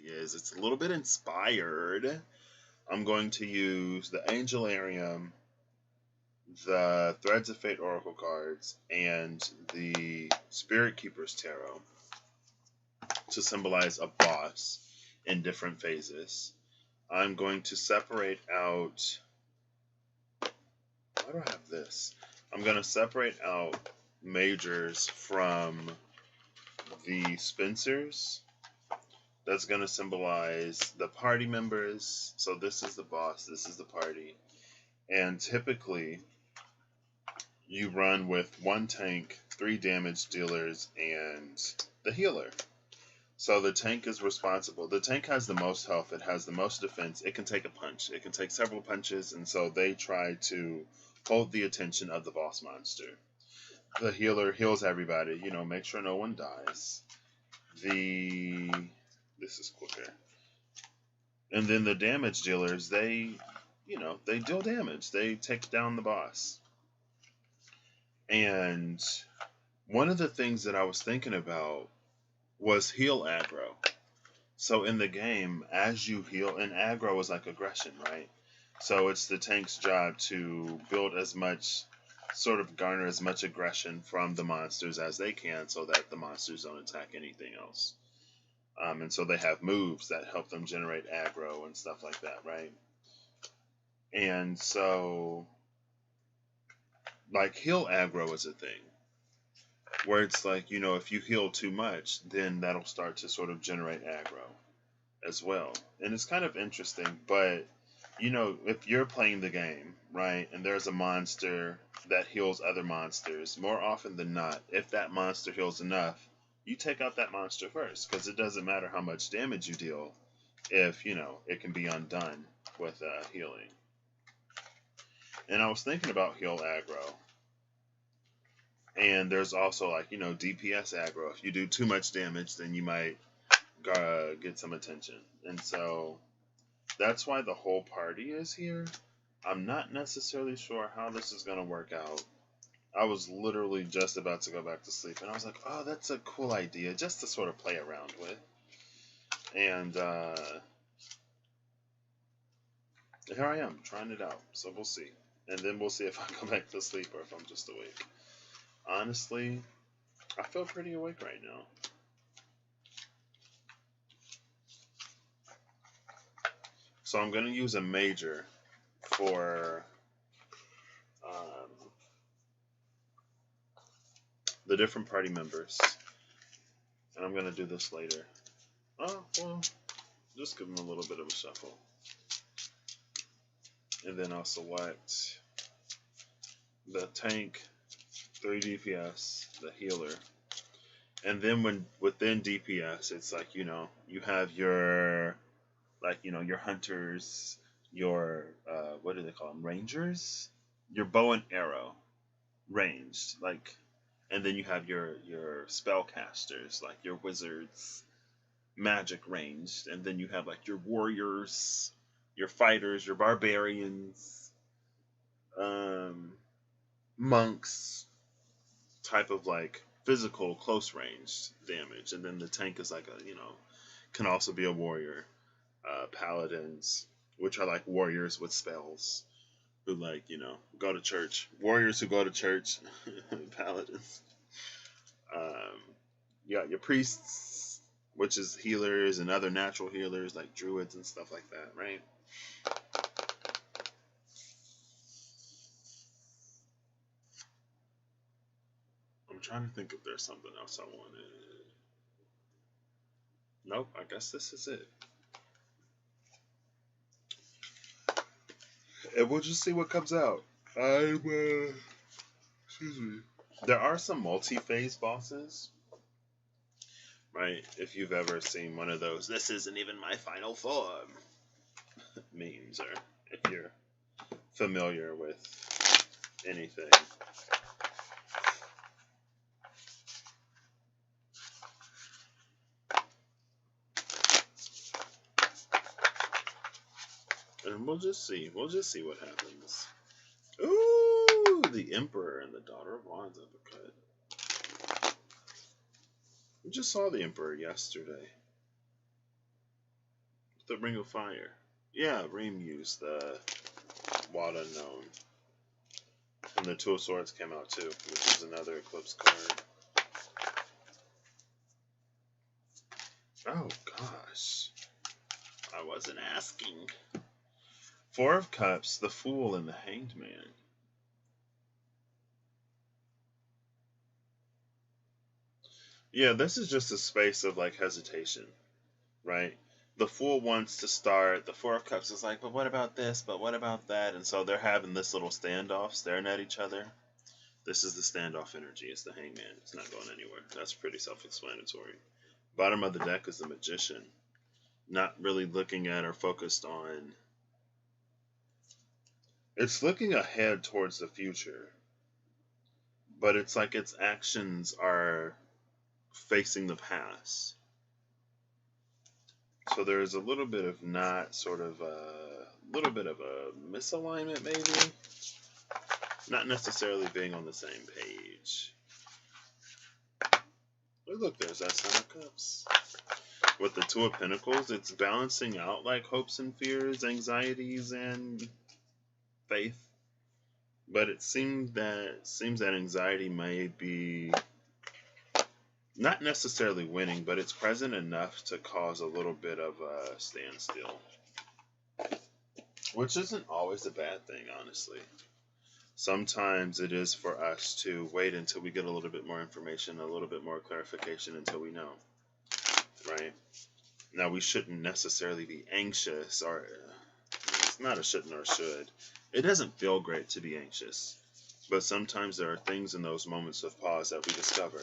is. It's a little bit inspired. I'm going to use the Angelarium, the Threads of Fate Oracle cards, and the Spirit Keeper's Tarot to symbolize a boss in different phases. I'm going to separate out... Why do I have this? I'm going to separate out majors from the Spencers. That's going to symbolize the party members. So this is the boss, this is the party. And typically, you run with 1 tank, 3 damage dealers, and the healer. So the tank is responsible. The tank has the most health, it has the most defense, it can take a punch, it can take several punches, and so they try to hold the attention of the boss monster. The healer heals everybody, you know, make sure no one dies. This is quicker. And then the damage dealers, they deal damage. They take down the boss. And one of the things that I was thinking about was heal aggro. So in the game, as you heal, and aggro is like aggression, right? So it's the tank's job to build as much, sort of garner as much aggression from the monsters as they can so that the monsters don't attack anything else. And so they have moves that help them generate aggro and stuff like that, right? And so, like, heal aggro is a thing. Where it's like, you know, if you heal too much, then that'll start to sort of generate aggro as well. And it's kind of interesting, but, you know, if you're playing the game, right, and there's a monster that heals other monsters, more often than not, if that monster heals enough, you take out that monster first, because it doesn't matter how much damage you deal if, you know, it can be undone with healing. And I was thinking about heal aggro. And there's also, like, you know, DPS aggro. If you do too much damage, then you might get some attention. And so that's why the whole party is here. I'm not necessarily sure how this is going to work out. I was literally just about to go back to sleep, and I was like, oh, that's a cool idea, just to sort of play around with. And here I am, trying it out, so we'll see. And then we'll see if I go back to sleep or if I'm just awake. Honestly, I feel pretty awake right now. So I'm going to use a major for the different party members. And I'm going to do this later. Oh, well, just give them a little bit of a shuffle. And then I'll select the tank, 3 DPS, the healer. And then within DPS, it's like, you know, you have your, like, you know, your hunters, your, what do they call them? Rangers? Your bow and arrow ranged, like, and then you have your spellcasters, like your wizards, magic ranged, and then you have like your warriors, your fighters, your barbarians, monks, type of like physical close range damage, and then the tank is like a, you know, can also be a warrior. Paladins, which are like warriors with spells, who, like, you know, go to church. Warriors who go to church. Paladins. You got your priests, which is healers and other natural healers like druids and stuff like that, right? I'm trying to think if there's something else I wanted. Nope, I guess this is it. And we'll just see what comes out. Excuse me. There are some multi-phase bosses, right? If you've ever seen one of those, this isn't even my final form memes, or if you're familiar with anything. And we'll just see what happens. Ooh, the Emperor and the Daughter of Wands uppercut. We just saw the Emperor yesterday. The Ring of Fire. Yeah, Reem used the Wild Unknown. And the Two of Swords came out too, which is another Eclipse card. Oh gosh. I wasn't asking. Four of Cups, the Fool, and the Hanged Man. Yeah, this is just a space of like hesitation, right? The Fool wants to start. The Four of Cups is like, but what about this? But what about that? And so they're having this little standoff, staring at each other. This is the standoff energy. It's the Hangman. It's not going anywhere. That's pretty self-explanatory. Bottom of the deck is the Magician. Not really looking at or focused on. It's looking ahead towards the future. But it's like its actions are facing the past. So there's a little bit of not sort of a little bit of a misalignment maybe. Not necessarily being on the same page. Oh, look, there's that Ten of Cups. With the Two of Pentacles, it's balancing out like hopes and fears, anxieties, and faith. But it seems that anxiety may be not necessarily winning, but it's present enough to cause a little bit of a standstill. Which isn't always a bad thing, honestly. Sometimes it is for us to wait until we get a little bit more information, a little bit more clarification until we know. Right? Now, we shouldn't necessarily be anxious, or it's not a shouldn't or should. It doesn't feel great to be anxious. But sometimes there are things in those moments of pause that we discover.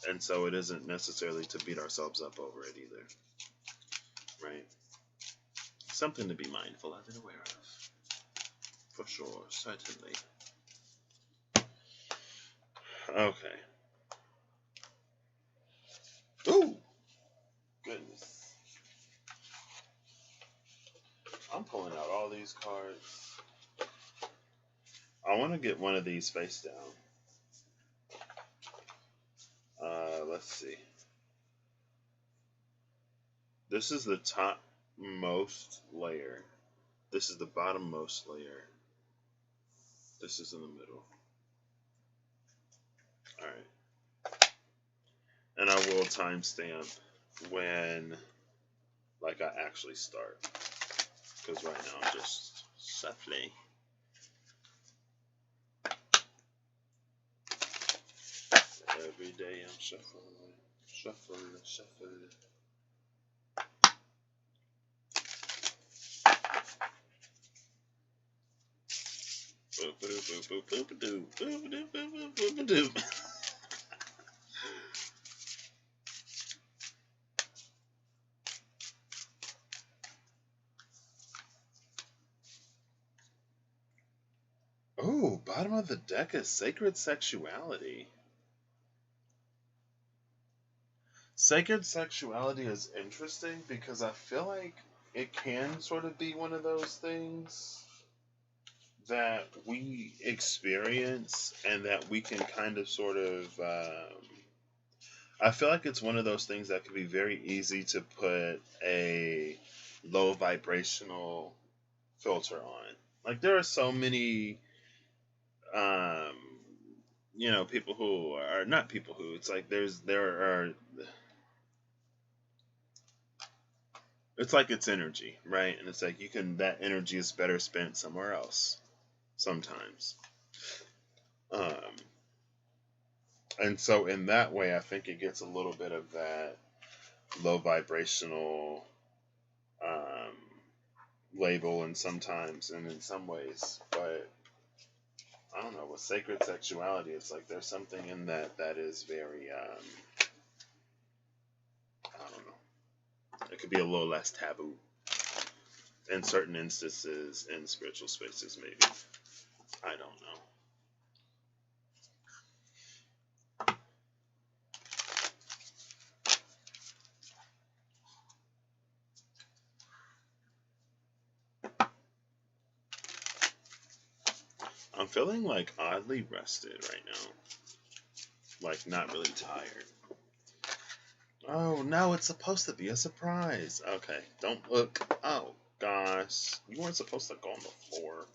And so it isn't necessarily to beat ourselves up over it either. Right? Something to be mindful of and aware of. For sure, certainly. Okay. Ooh! Goodness. I'm pulling out all these cards. I want to get one of these face down. Let's see. This is the topmost layer. This is the bottommost layer. This is in the middle. Alright. And I will timestamp when like I actually start. Because right now I'm just shuffling. Every day I'm shuffling. Oh, bottom of the deck is Sacred Sexuality. Sacred Sexuality is interesting because I feel like it can sort of be one of those things that we experience and that we can kind of sort of I feel like it's one of those things that could be very easy to put a low vibrational filter on. Like there are so many people who are not people who it's like it's like it's energy, right? And it's like that energy is better spent somewhere else sometimes. And so in that way, I think it gets a little bit of that low vibrational label and sometimes and in some ways. But I don't know, with Sacred Sexuality, it's like there's something in that is very, I don't know. It could be a little less taboo in certain instances in spiritual spaces, maybe. I don't know. I'm feeling like oddly rested right now. Like not really tired. Oh no, it's supposed to be a surprise. Okay, don't look. Oh gosh, you weren't supposed to go on the floor.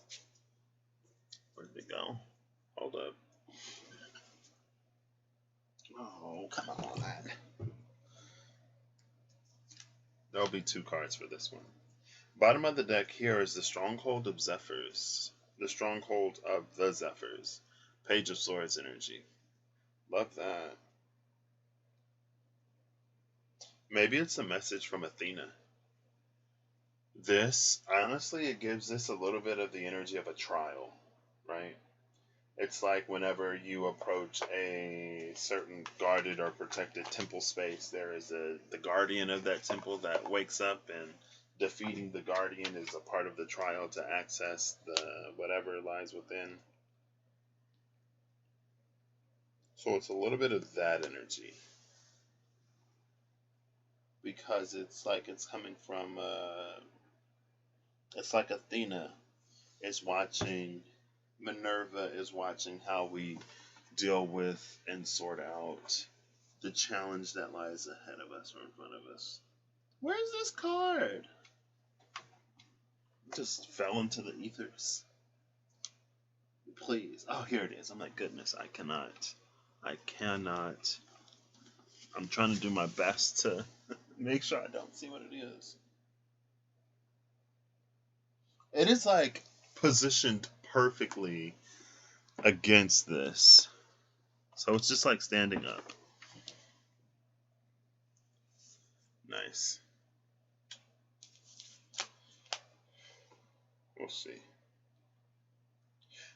Where did it go? Hold up. Oh, come on. There'll be 2 cards for this one. Bottom of the deck here is the Stronghold of Zephyrs. The Stronghold of the Zephyrs. Page of Swords energy. Love that. Maybe it's a message from Athena. This, honestly, it gives this a little bit of the energy of a trial, right? It's like whenever you approach a certain guarded or protected temple space, there is the guardian of that temple that wakes up, and defeating the guardian is a part of the trial to access the whatever lies within. So it's a little bit of that energy, because it's like it's coming from it's like Athena is watching, Minerva is watching how we deal with and sort out the challenge that lies ahead of us or in front of us. Where's this card? It just fell into the ethers. Please. Oh, here it is. Oh my goodness. I cannot. I'm trying to do my best to make sure I don't see what it is. It is like positioned perfectly against this. So it's just like standing up. Nice. We'll see.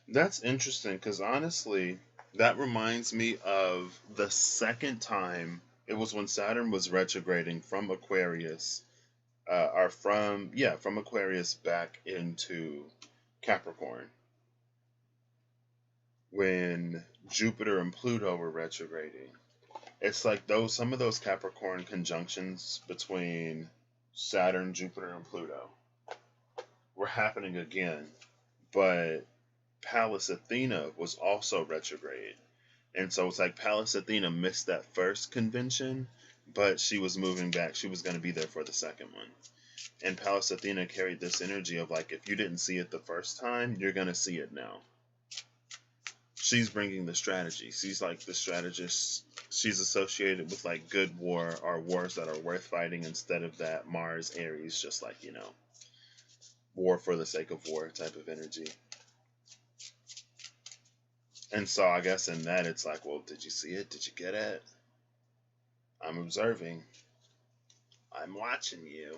That's interesting because honestly, that reminds me of the second time. It was when Saturn was retrograding from Aquarius, or from Aquarius back into Capricorn, when Jupiter and Pluto were retrograding. It's like some of those Capricorn conjunctions between Saturn, Jupiter, and Pluto were happening again, but Pallas Athena was also retrograde. And so it's like Pallas Athena missed that first convention, but she was moving back. She was going to be there for the second one. And Pallas Athena carried this energy of like, if you didn't see it the first time, you're going to see it now. She's bringing the strategy. She's like the strategist. She's associated with like good war or wars that are worth fighting, instead of that Mars Aries, just like, war for the sake of war type of energy. And so I guess in that it's like, well, did you see it? Did you get it? I'm observing. I'm watching you.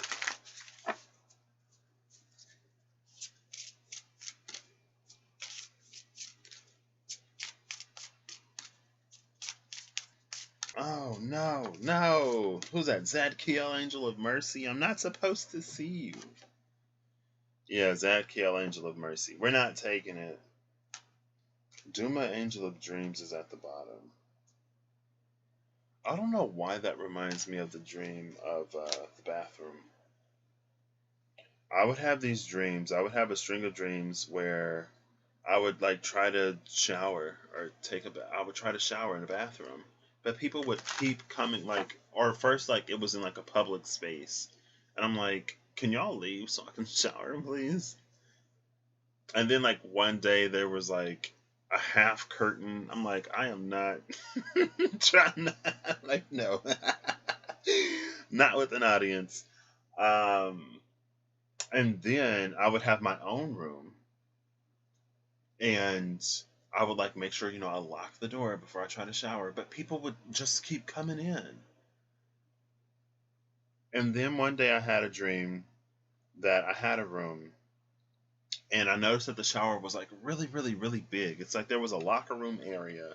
Oh, no, no. Who's that? Zadkiel, Angel of Mercy? I'm not supposed to see you. Yeah, Zadkiel, Angel of Mercy. We're not taking it. Duma, Angel of Dreams is at the bottom. I don't know why that reminds me of the dream of the bathroom. I would have these dreams. I would have a string of dreams where I would like try to shower or take a bath. I would try to shower in the bathroom, but people would keep coming. Like, or first, like it was in like a public space, and I'm like, "Can y'all leave so I can shower, please?" And then like one day there was like a half curtain. I'm like, I am not trying to, like, no, not with an audience. Um, and then I would have my own room, and I would like make sure, I lock the door before I try to shower, but people would just keep coming in. And then one day I had a dream that I had a room, and I noticed that the shower was like really, really, really big. It's like there was a locker room area,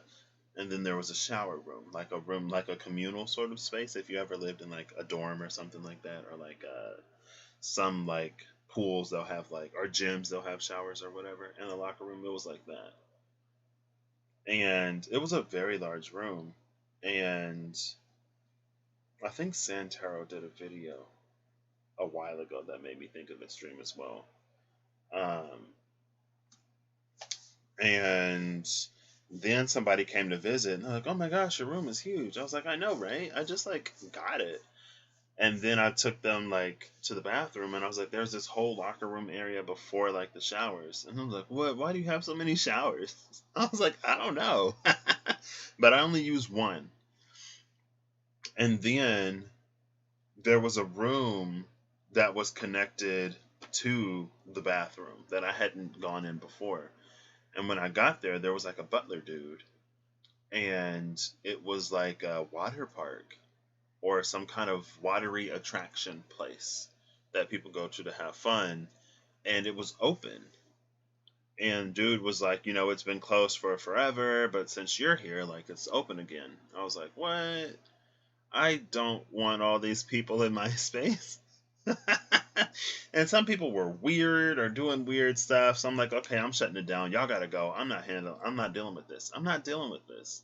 and then there was a shower room, like a communal sort of space. If you ever lived in like a dorm or something like that, or like some like pools, they'll have like, or gyms, they'll have showers or whatever. In the locker room, it was like that, and it was a very large room. And I think Santero did a video a while ago that made me think of this dream as well. Um, and Then somebody came to visit and they're like, "Oh my gosh, your room is huge." I was like, "I know, right? I just like got it." And then I took them like to the bathroom and I was like, "There's this whole locker room area before like the showers." And I was like, "What? Why do you have so many showers?" I was like, "I don't know." But I only used one. And then there was a room that was connected to the bathroom that I hadn't gone in before. And when I got there, there was like a butler dude, and it was like a water park or some kind of watery attraction place that people go to have fun. And it was open. And dude was like, it's been closed for forever, but since you're here, like it's open again. I was like, what? I don't want all these people in my space. And some people were weird or doing weird stuff. So I'm like, okay, I'm shutting it down. Y'all gotta go. I'm not dealing with this. I'm not dealing with this.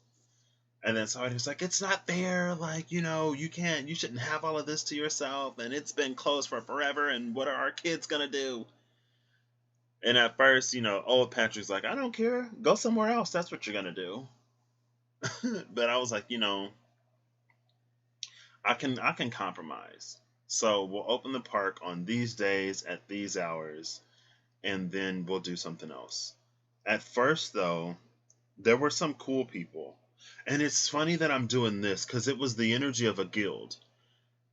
And then somebody was like, it's not fair. Like, you shouldn't have all of this to yourself. And it's been closed for forever. And what are our kids gonna do? And at first, old Patrick's like, I don't care. Go somewhere else. That's what you're gonna do. But I was like, I can compromise. So we'll open the park on these days at these hours, and then we'll do something else. At first, though, there were some cool people, and it's funny that I'm doing this because it was the energy of a guild.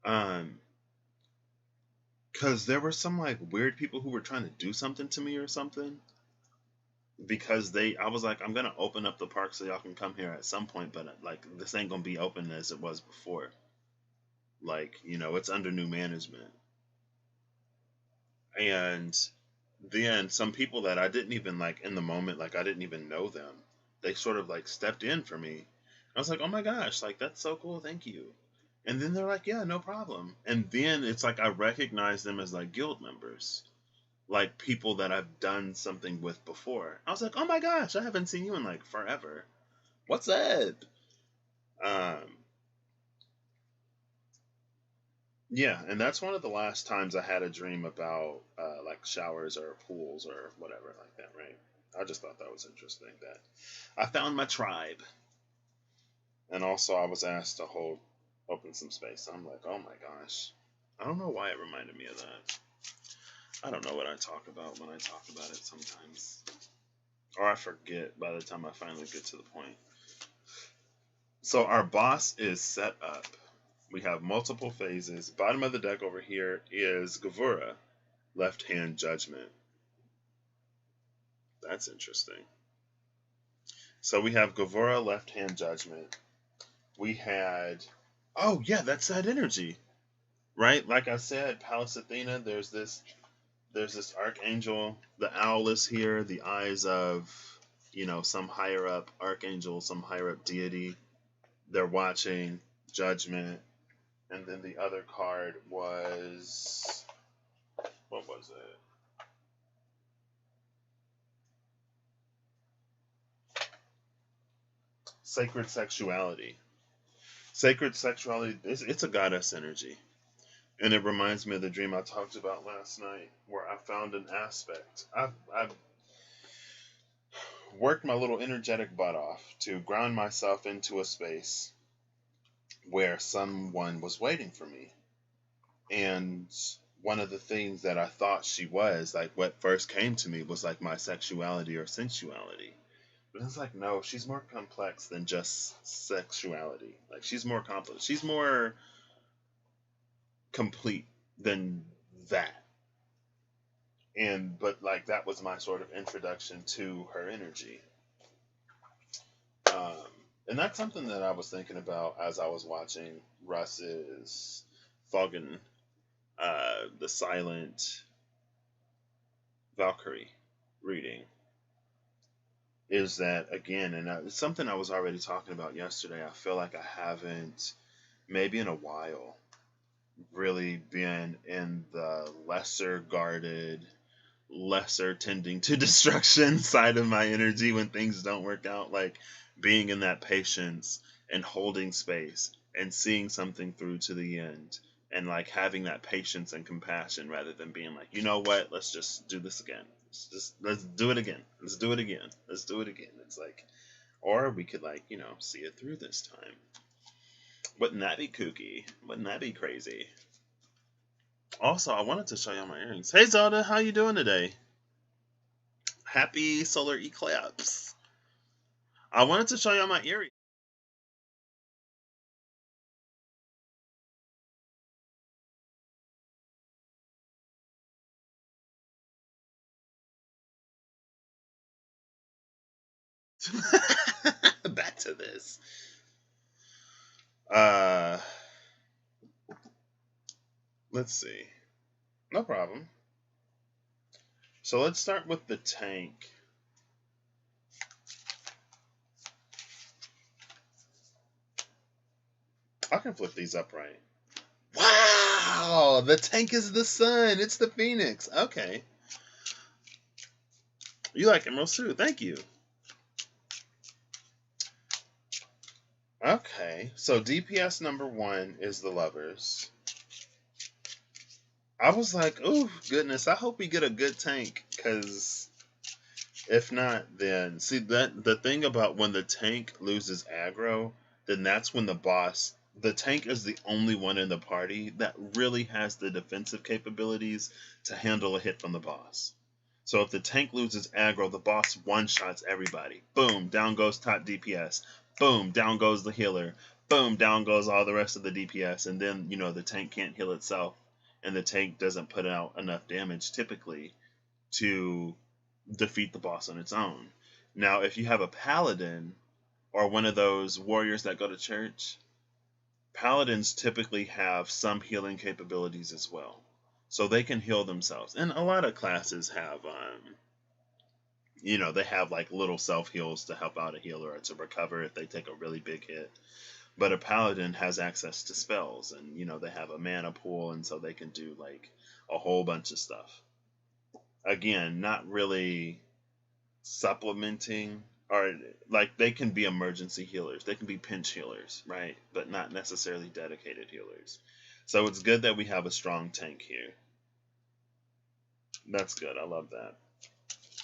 Um, because there were some like weird people who were trying to do something to me or something. Because I was like, I'm gonna open up the park so y'all can come here at some point, but like this ain't gonna be open as it was before. Like, it's under new management. And then some people that I didn't even like in the moment, like I didn't even know them, they sort of like stepped in for me. I was like, oh my gosh, like that's so cool, thank you. And then they're like, yeah, no problem. And then it's like I recognize them as like guild members, like people that I've done something with before. I was like, oh my gosh, I haven't seen you in like forever. What's up? Um, Yeah, and that's one of the last times I had a dream about like showers or pools or whatever like that, right? I just thought that was interesting that I found my tribe, and also I was asked to open some space. I'm like, oh my gosh, I don't know why it reminded me of that. I don't know what I talk about when I talk about it sometimes, or I forget by the time I finally get to the point. So our boss is set up. We have multiple phases. Bottom of the deck over here is Gavura, left hand judgment. That's interesting. So we have Gavura, left hand judgment. We had, oh yeah, that's that energy, right? Like I said, Pallas Athena. There's this archangel. The owl is here. The eyes of, some higher up archangel, some higher up deity. They're watching judgment, and then the other card was, what was it? Sacred sexuality. Sacred sexuality, it's a goddess energy. And it reminds me of the dream I talked about last night where I found an aspect. I've worked my little energetic butt off to ground myself into a space where someone was waiting for me. And one of the things that I thought she was, like what first came to me was like my sexuality or sensuality. But it's like, no, she's more complex than just sexuality. Like she's more complex. She's more complete than that. But like that was my sort of introduction to her energy. Um, and that's something that I was thinking about as I was watching Russ's Foggin, the Silent Valkyrie reading. Is that again, and it's something I was already talking about yesterday. I feel like I haven't, maybe in a while, really been in the lesser guarded, lesser tending to destruction side of my energy when things don't work out. Like being in that patience and holding space and seeing something through to the end and like having that patience and compassion rather than being like, you know what, let's just do this again. Let's do it again. Let's do it again. Let's do it again. It's like Or we could, like, see it through this time. Wouldn't that be kooky? Wouldn't that be crazy? Also, I wanted to show y'all my earrings. Hey Zelda, how you doing today? Happy solar eclipse. I wanted to show y'all my earrings. Back to this. Let's see. No problem. So let's start with the tank. I can flip these upright. Wow! The tank is the sun. It's the phoenix. Okay. You like emeralds too. Thank you. Okay. So DPS number 1 is the lovers. I was like, oh, goodness. I hope we get a good tank. Because if not, then... See, the thing about when the tank loses aggro, then that's when the boss... The tank is the only one in the party that really has the defensive capabilities to handle a hit from the boss. So if the tank loses aggro, the boss one-shots everybody. Boom, down goes top DPS. Boom, down goes the healer. Boom, down goes all the rest of the DPS. And then, the tank can't heal itself. And the tank doesn't put out enough damage, typically, to defeat the boss on its own. Now, if you have a paladin, or one of those warriors that go to church, paladins typically have some healing capabilities as well. So they can heal themselves. And a lot of classes have, they have like little self-heals to help out a healer or to recover if they take a really big hit. But a paladin has access to spells and, they have a mana pool, and so they can do like a whole bunch of stuff. Again, not really supplementing, or like they can be emergency healers. They can be pinch healers, right? But not necessarily dedicated healers. So it's good that we have a strong tank here. That's good. I love that.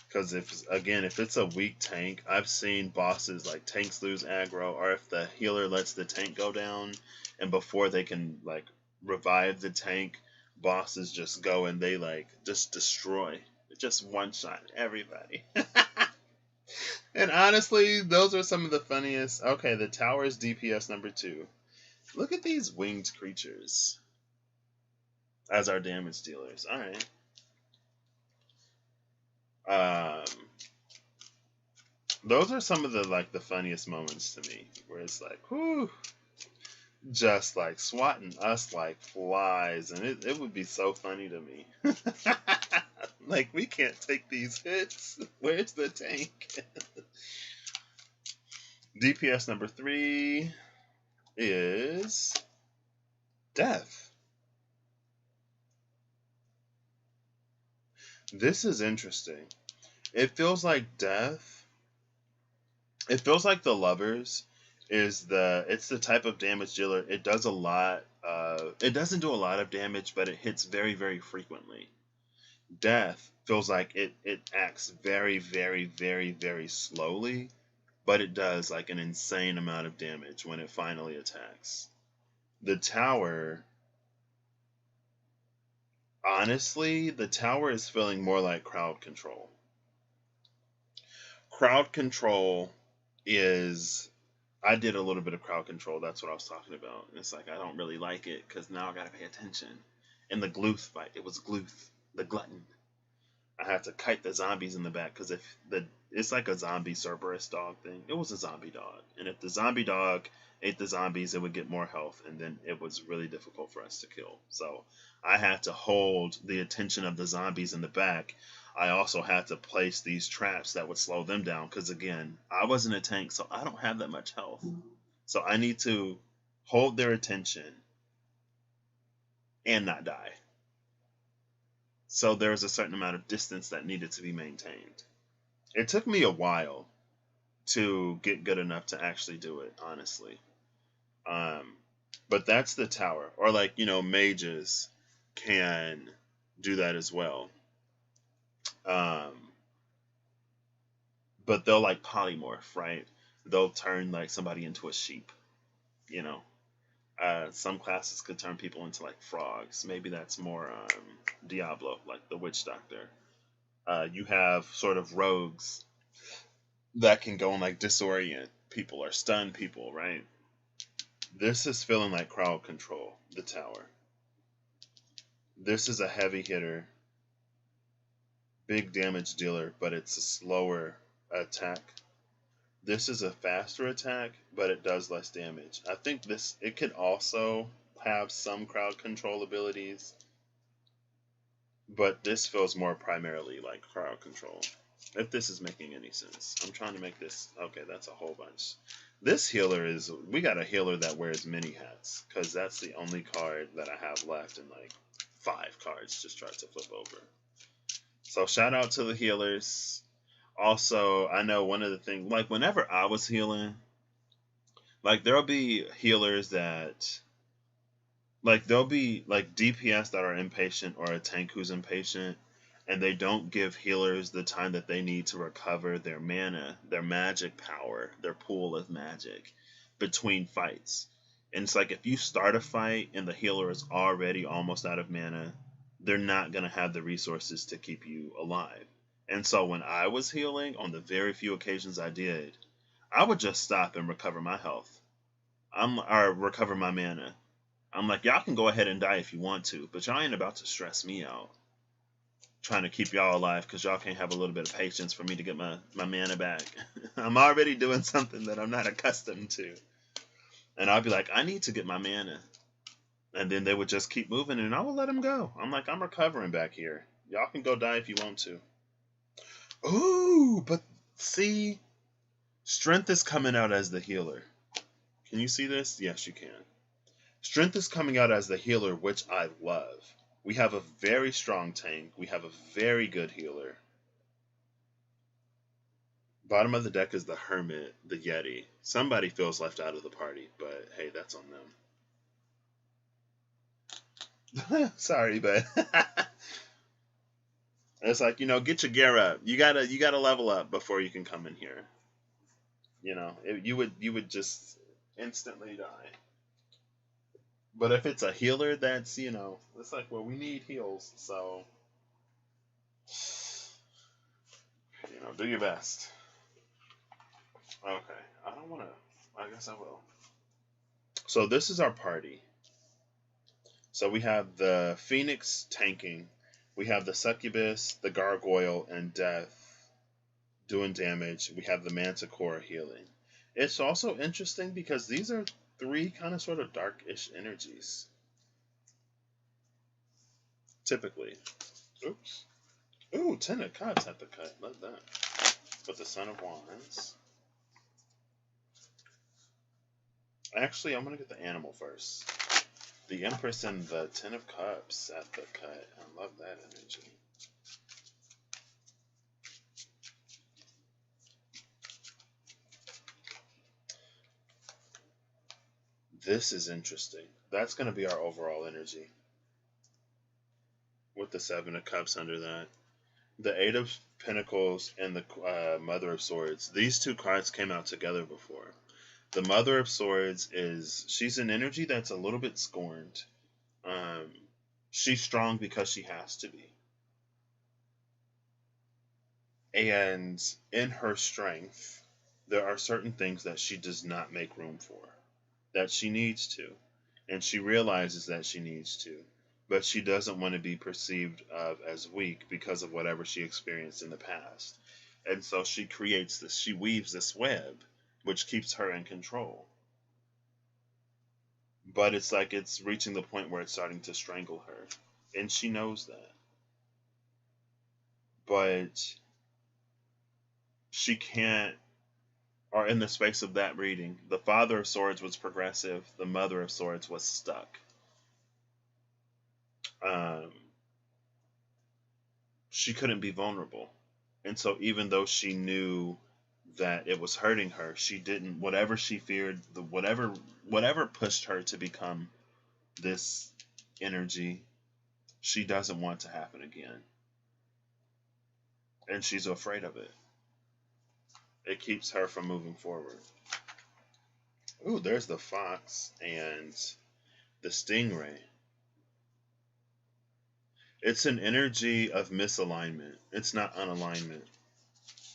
Because if it's a weak tank, I've seen bosses like tanks lose aggro, or if the healer lets the tank go down, and before they can like revive the tank, bosses just go and they like just destroy, just one shot everybody. And honestly, those are some of the funniest. Okay, the tower is DPS number 2. Look at these winged creatures as our damage dealers. All right. Those are some of the funniest moments to me, where it's like, whoo, just like swatting us like flies, and it would be so funny to me. Like, we can't take these hits. Where's the tank? DPS number 3 is death. This is interesting. It feels like death. It feels like the lovers it's the type of damage dealer. It does a lot. It doesn't do a lot of damage, but it hits very, very frequently. Death feels like it acts very, very, very, very slowly, but it does like an insane amount of damage when it finally attacks. The tower, honestly, the tower is feeling more like crowd control. Crowd control is... I did a little bit of crowd control. That's what I was talking about. And it's like, I don't really like it because now I got to pay attention. In the Gluth fight, it was Gluth, the glutton. I had to kite the zombies in the back because it's like a zombie Cerberus dog thing. It was a zombie dog. And if the zombie dog ate the zombies, it would get more health. And then it was really difficult for us to kill. So I had to hold the attention of the zombies in the back. I also had to place these traps that would slow them down because, again, I wasn't a tank, so I don't have that much health. So I need to hold their attention and not die. So there was a certain amount of distance that needed to be maintained. It took me a while to get good enough to actually do it, honestly. But that's the tower. Or mages can do that as well. But they'll polymorph, right? they'll turn like somebody into a sheep, you know. Some classes could turn people into like frogs. Maybe that's more Diablo, like the witch doctor. You have sort of rogues that can go and like disorient people or stun people, right? This is feeling like crowd control, the tower. This is a heavy hitter, big damage dealer, but it's a slower attack. This is a faster attack, but it does less damage. I think it could also have some crowd control abilities, but this feels more primarily like crowd control. If this is making any sense. I'm trying to make this... Okay, that's a whole bunch. This healer is... We got a healer that wears many hats, because that's the only card that I have left, and like 5 cards just tried to flip over. So shout out to the healers. Also, I know one of the things... Like, whenever I was healing, like, there'll be healers that... Like, there'll be, like, DPS that are impatient or a tank who's impatient, and they don't give healers the time that they need to recover their mana, their magic power, their pool of magic between fights. And it's like if you start a fight and the healer is already almost out of mana, they're not going to have the resources to keep you alive. And so when I was healing, on the very few occasions I did, I would just stop and recover my health. Or recover my mana. I'm like, y'all can go ahead and die if you want to, but y'all ain't about to stress me out trying to keep y'all alive because y'all can't have a little bit of patience for me to get my mana back. I'm already doing something that I'm not accustomed to. And I'll be like, I need to get my mana. And then they would just keep moving and I would let them go. I'm like, I'm recovering back here. Y'all can go die if you want to. Ooh, but see, strength is coming out as the healer. Can you see this? Yes, you can. Strength is coming out as the healer, which I love. We have a very strong tank. We have a very good healer. Bottom of the deck is the Hermit, the Yeti. Somebody feels left out of the party, but hey, that's on them. Sorry, but it's like, get your gear up. You gotta level up before you can come in here. You would just instantly die. But if it's a healer, that's, it's like, well, we need heals, so, do your best. Okay, I don't want to, I guess I will. So this is our party. So we have the Phoenix tanking, we have the Succubus, the Gargoyle, and Death doing damage. We have the Manticore healing. It's also interesting because these are 3 kind of sort of dark-ish energies. Typically. Oops. Ooh, 10 of Cups at the cut. Love that. With the Son of Wands. Actually, I'm going to get the animal first. The Empress and the 10 of Cups at the cut. I love that energy. This is interesting. That's going to be our overall energy. With the 7 of Cups under that. The 8 of Pentacles and the Mother of Swords. These 2 cards came out together before. The Mother of Swords she's an energy that's a little bit scorned. She's strong because she has to be. And in her strength, there are certain things that she does not make room for. That she needs to. And she realizes that she needs to. But she doesn't want to be perceived of as weak because of whatever she experienced in the past. And so she creates this, she weaves this web, which keeps her in control. But it's like it's reaching the point where it's starting to strangle her. And she knows that. But she can't, or in the space of that reading, the Father of Swords was progressive, the Mother of Swords was stuck. She couldn't be vulnerable. And so even though she knew that it was hurting her, she didn't, whatever she feared, whatever pushed her to become this energy, she doesn't want to happen again. And she's afraid of it. It keeps her from moving forward. Ooh, there's the fox and the stingray. It's an energy of misalignment. It's not unalignment.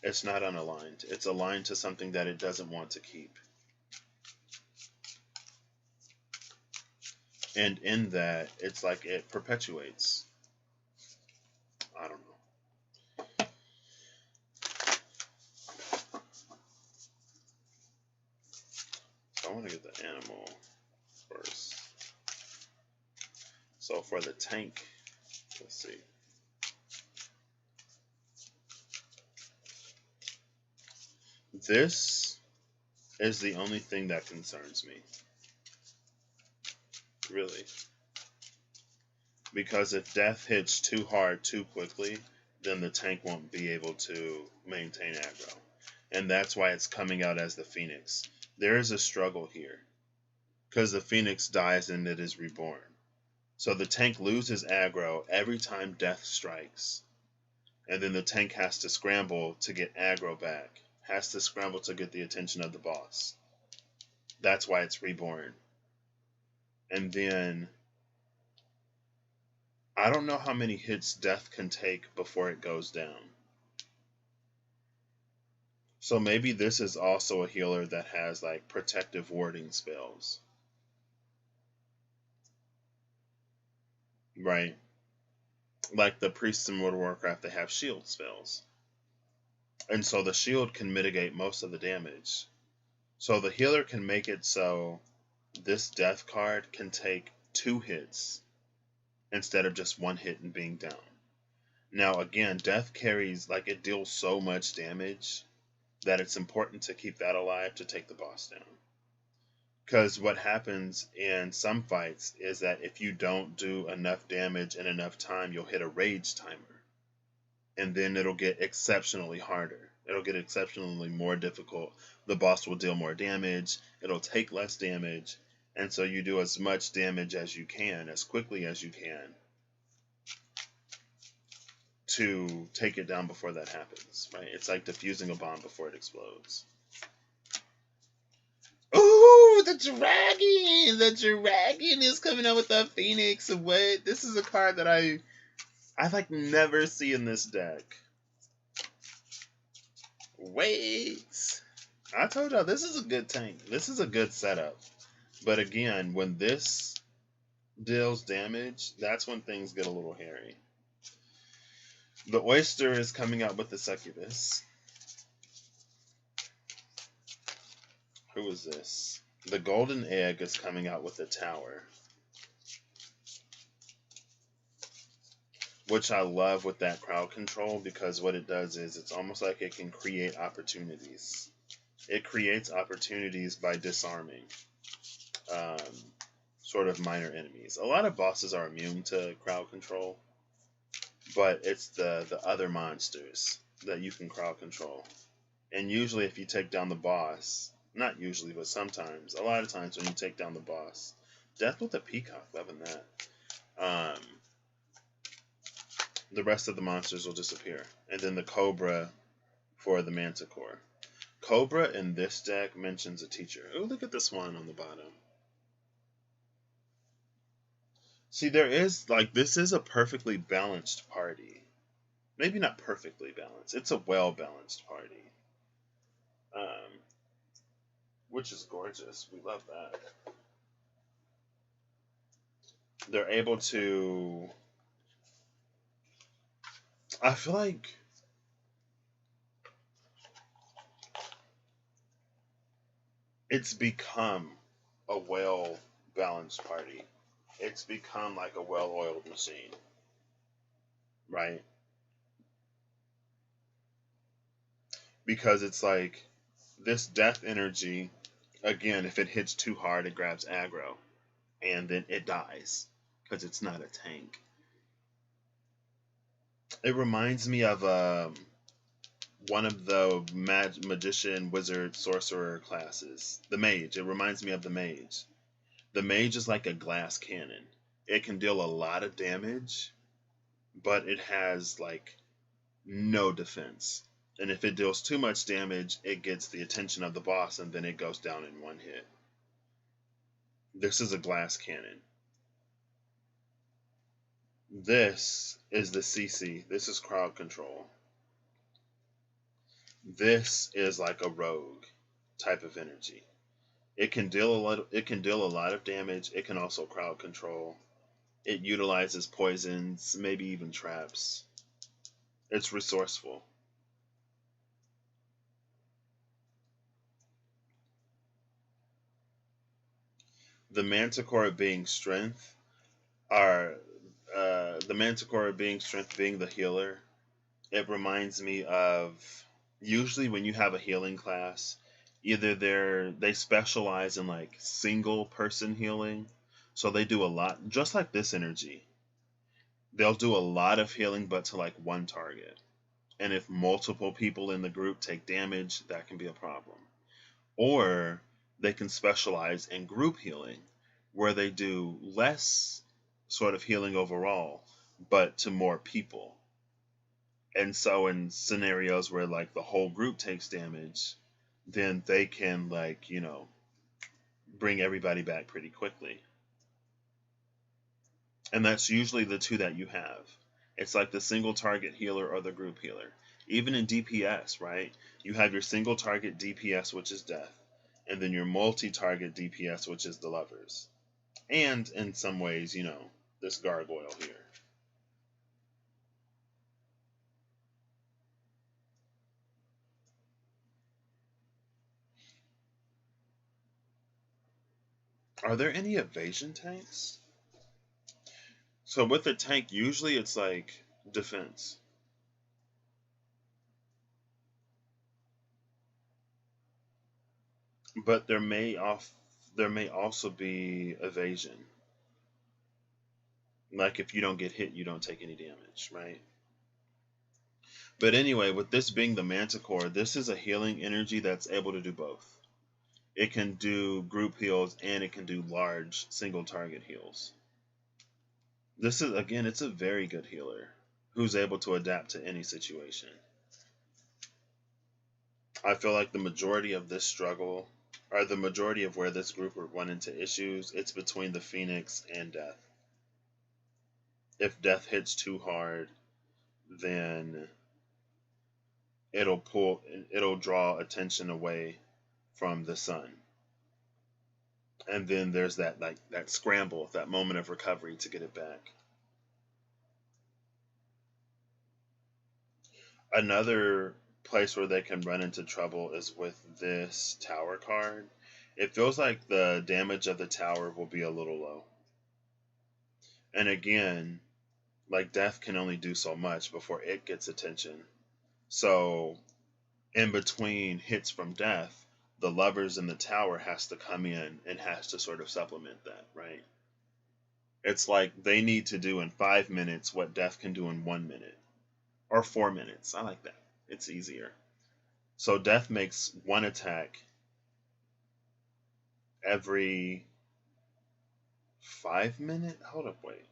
It's not unaligned. It's aligned to something that it doesn't want to keep. And in that, it's like it perpetuates. I don't know. I want to get the animal first. So for the tank, let's see. This is the only thing that concerns me. Really. Because if death hits too hard too quickly, then the tank won't be able to maintain aggro. And that's why it's coming out as the Phoenix. There is a struggle here. Because the Phoenix dies and it is reborn. So the tank loses aggro every time death strikes. And then the tank has to scramble to get aggro back. Has to scramble to get the attention of the boss. That's why it's reborn. And then I don't know how many hits death can take before it goes down. So maybe this is also a healer that has like protective warding spells. Right? Like the priests in World of Warcraft, they have shield spells. And so the shield can mitigate most of the damage. So the healer can make it so this death card can take 2 hits instead of just 1 hit and being down. Now again, death carries, like, it deals so much damage that it's important to keep that alive to take the boss down. Because what happens in some fights is that if you don't do enough damage in enough time, you'll hit a rage timer. And then it'll get exceptionally harder. It'll get exceptionally more difficult. The boss will deal more damage. It'll take less damage. And so you do as much damage as you can, as quickly as you can, to take it down before that happens, right? It's like defusing a bomb before it explodes. Ooh, the dragon! The dragon is coming out with the Phoenix. What? This is a card that I like never see in this deck. Wait. I told y'all this is a good tank. This is a good setup. But again, when this deals damage, that's when things get a little hairy. The oyster is coming out with the succubus. Who is this? The golden egg is coming out with the tower. Which I love with that crowd control, because what it does is it's almost like it can create opportunities. It creates opportunities by disarming sort of minor enemies. A lot of bosses are immune to crowd control, but it's the other monsters that you can crowd control. And usually if you take down the boss, not usually, but sometimes, a lot of times when you take down the boss, death with a peacock, loving that, the rest of the monsters will disappear. And then the cobra for the manticore. Cobra in this deck mentions a teacher. Oh, look at this one on the bottom. See, there is, like, this is a perfectly balanced party. Maybe not perfectly balanced. It's a well-balanced party. Which is gorgeous. We love that. They're able to... I feel like... it's become a well-balanced party. It's become like a well-oiled machine. Right? Because it's like, this death energy, again, if it hits too hard, it grabs aggro. And then it dies. Because it's not a tank. It reminds me of one of the magician, wizard, sorcerer classes. The mage. It reminds me of the mage. The mage is like a glass cannon. It can deal a lot of damage, but it has like no defense. And if it deals too much damage, it gets the attention of the boss and then it goes down in one hit. This is a glass cannon. This is the CC. This is crowd control. This is like a rogue type of energy. It can deal a lot of damage. It can also crowd control. It utilizes poisons, maybe even traps. It's resourceful. The Manticore being strength being the healer. It reminds me of usually when you have a healing class, either they specialize in like single person healing, so they do a lot, just like this energy. They'll do a lot of healing, but to like one target. And if multiple people in the group take damage, that can be a problem. Or they can specialize in group healing, where they do less sort of healing overall, but to more people. And so in scenarios where like the whole group takes damage, then they can like, bring everybody back pretty quickly. And that's usually the two that you have. It's like the single target healer or the group healer. Even in DPS, right? You have your single target DPS, which is death, and then your multi-target DPS, which is the lovers. And in some ways, this gargoyle here. Are there any evasion tanks? So with a tank, usually it's like defense. But there may also be evasion. Like if you don't get hit, you don't take any damage, right? But anyway, with this being the Manticore, this is a healing energy that's able to do both. It can do group heals and it can do large single target heals. This is, again, it's a very good healer who's able to adapt to any situation. I feel like the majority of this struggle, or the majority of where this group would run into issues, it's between the Phoenix and Death. If Death hits too hard, then it'll draw attention away from the sun. And then there's that scramble, that moment of recovery to get it back. Another place where they can run into trouble is with this tower card. It feels like the damage of the tower will be a little low. And again, like Death can only do so much before it gets attention. So in between hits from Death, the lovers in the tower has to come in and has to sort of supplement that, right? It's like they need to do in 5 minutes what Death can do in 1 minute. Or 4 minutes. I like that. It's easier. So Death makes one attack every 5 minutes? Hold up, wait.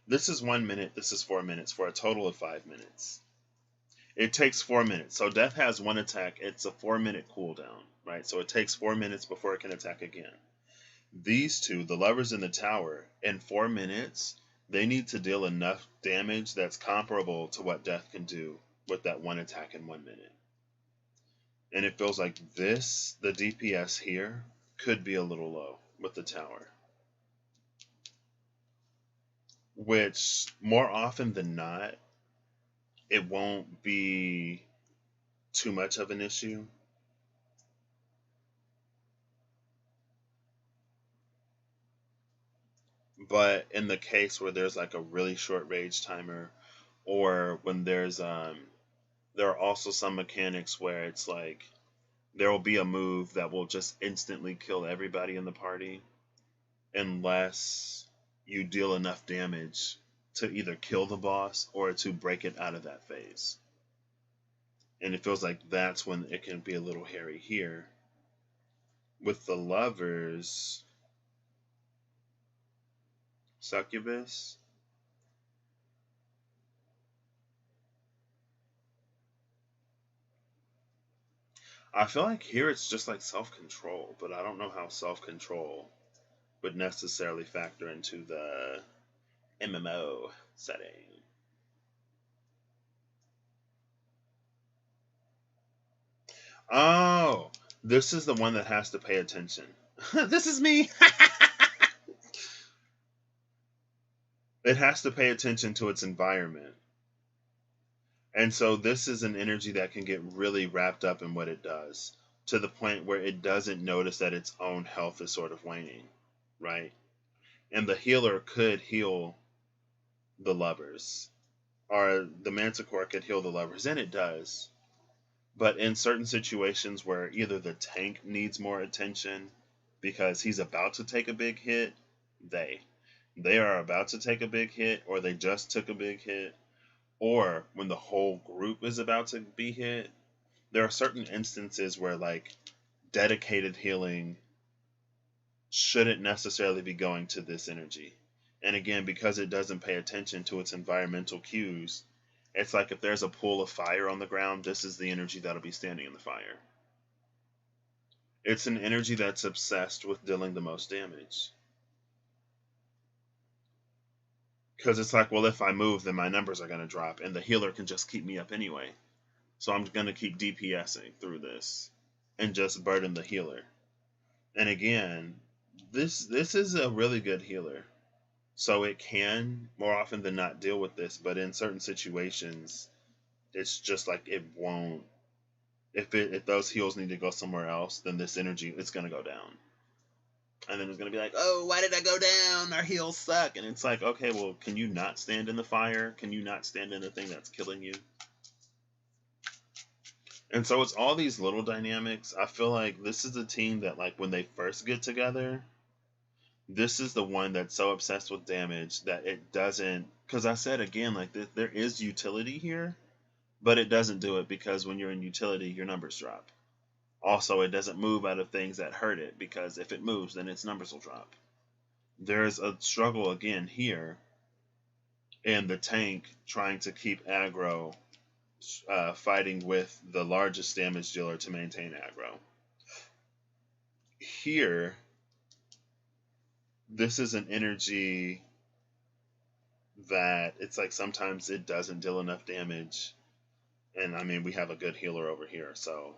This is 1 minute, this is 4 minutes, for a total of 5 minutes. It takes 4 minutes. So Death has one attack. It's a 4-minute cooldown, right? So it takes 4 minutes before it can attack again. These two, the lovers in the tower, in 4 minutes, they need to deal enough damage that's comparable to what Death can do with that one attack in 1 minute. And it feels like the DPS here, could be a little low with the tower. Which, more often than not, it won't be too much of an issue. But in the case where there's like a really short rage timer, or when there are also some mechanics where it's like there will be a move that will just instantly kill everybody in the party unless you deal enough damage to either kill the boss or to break it out of that phase. And it feels like that's when it can be a little hairy here. With the lovers, Succubus, I feel like here it's just like self-control, but I don't know how self-control would necessarily factor into the MMO setting. Oh, this is the one that has to pay attention. This is me. It has to pay attention to its environment. And so this is an energy that can get really wrapped up in what it does to the point where it doesn't notice that its own health is sort of waning, right? And the healer could heal the lovers, or the manticore could heal the lovers, and it does. But in certain situations where either the tank needs more attention because he's about to take a big hit, they are about to take a big hit, or they just took a big hit, or when the whole group is about to be hit, there are certain instances where like dedicated healing shouldn't necessarily be going to this energy. And again, because it doesn't pay attention to its environmental cues, it's like if there's a pool of fire on the ground, this is the energy that'll be standing in the fire. It's an energy that's obsessed with dealing the most damage. Because it's like, well, if I move, then my numbers are going to drop, and the healer can just keep me up anyway. So I'm going to keep DPSing through this and just burden the healer. And again, this is a really good healer. So it can, more often than not, deal with this. But in certain situations, it's just like it won't. If those heals need to go somewhere else, then this energy, it's going to go down. And then it's going to be like, oh, why did I go down? Our heals suck. And it's like, okay, well, can you not stand in the fire? Can you not stand in the thing that's killing you? And so it's all these little dynamics. I feel like this is a team that, like, when they first get together, this is the one that's so obsessed with damage that it doesn't. Because I said again, like, there is utility here, but it doesn't do it because when you're in utility, your numbers drop. Also, it doesn't move out of things that hurt it, because if it moves, then its numbers will drop. There's a struggle again here in the tank trying to keep aggro, fighting with the largest damage dealer to maintain aggro. Here, this is an energy that it's like sometimes it doesn't deal enough damage. And I mean, we have a good healer over here, so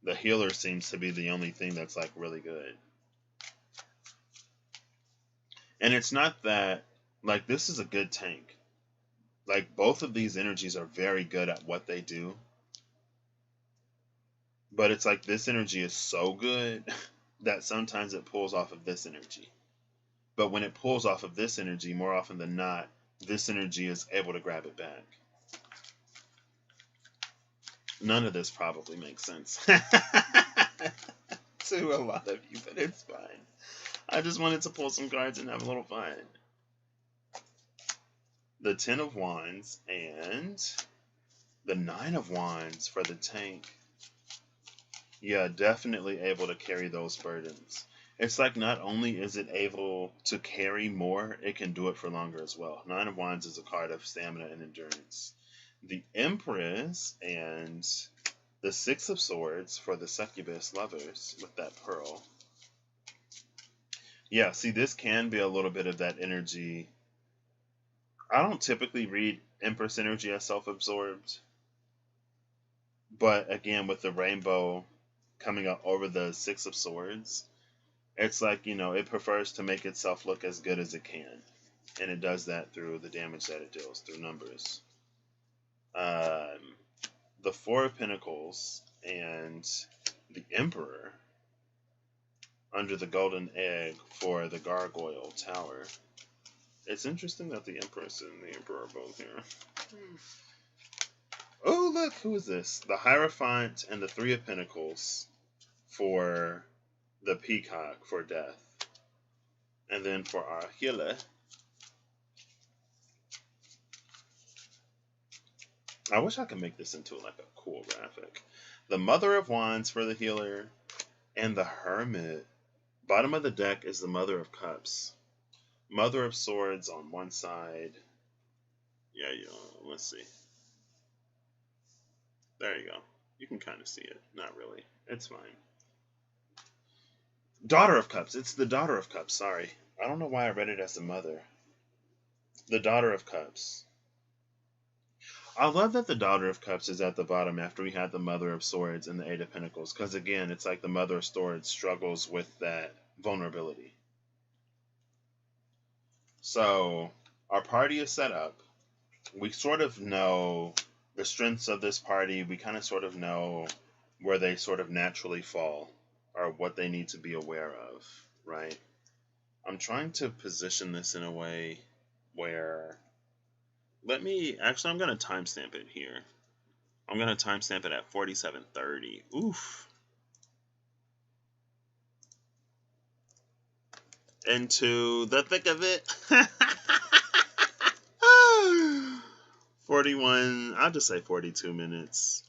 the healer seems to be the only thing that's like really good. And it's not that, like, this is a good tank. Like, both of these energies are very good at what they do. But it's like this energy is so good that sometimes it pulls off of this energy. But when it pulls off of this energy, more often than not, this energy is able to grab it back. None of this probably makes sense to a lot of you, but it's fine. I just wanted to pull some cards and have a little fun. The 10 of Wands and the 9 of Wands for the tank. Yeah, definitely able to carry those burdens. It's like not only is it able to carry more, it can do it for longer as well. 9 of Wands is a card of stamina and endurance. The Empress and the 6 of Swords for the succubus lovers with that pearl. Yeah, see, this can be a little bit of that energy. I don't typically read Empress energy as self-absorbed. But again, with the rainbow coming up over the 6 of Swords, it's like, you know, it prefers to make itself look as good as it can. And it does that through the damage that it deals, through numbers. The 4 of Pentacles and the Emperor under the golden egg for the Gargoyle Tower. It's interesting that the Empress and the Emperor are both here. Oh, look, who is this? The Hierophant and the 3 of Pentacles for the Peacock for death. And then for our healer, I wish I could make this into like a cool graphic. The Mother of Wands for the healer and the Hermit. Bottom of the deck is the Mother of Cups. Mother of Swords on one side. Yeah, let's see. There you go. You can kind of see it. Not really. It's fine. Daughter of Cups. It's the Daughter of Cups. Sorry. I don't know why I read it as the Mother. The Daughter of Cups. I love that the Daughter of Cups is at the bottom after we had the Mother of Swords and the Eight of Pentacles. Because again, it's like the Mother of Swords struggles with that vulnerability. So, our party is set up. We sort of know the strengths of this party. We kind of sort of know where they sort of naturally fall or what they need to be aware of, right? I'm trying to position this in a way where, I'm going to timestamp it here. I'm going to timestamp it at 47:30. Oof. Into the thick of it. 41, I'll just say 42 minutes.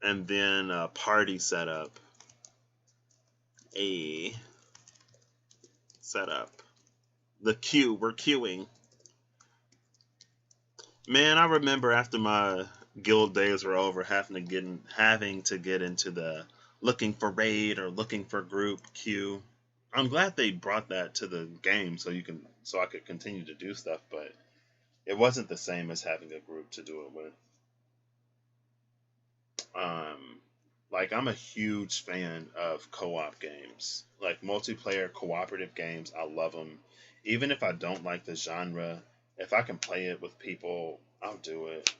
And then party setup. Setup. The queue, we're queuing. Man, I remember after my guild days were over having to get into the looking for raid or looking for group queue. I'm glad they brought that to the game so I could continue to do stuff, but it wasn't the same as having a group to do it with. Like, I'm a huge fan of co-op games, like multiplayer cooperative games. I love them. Even if I don't like the genre, if I can play it with people, I'll do it.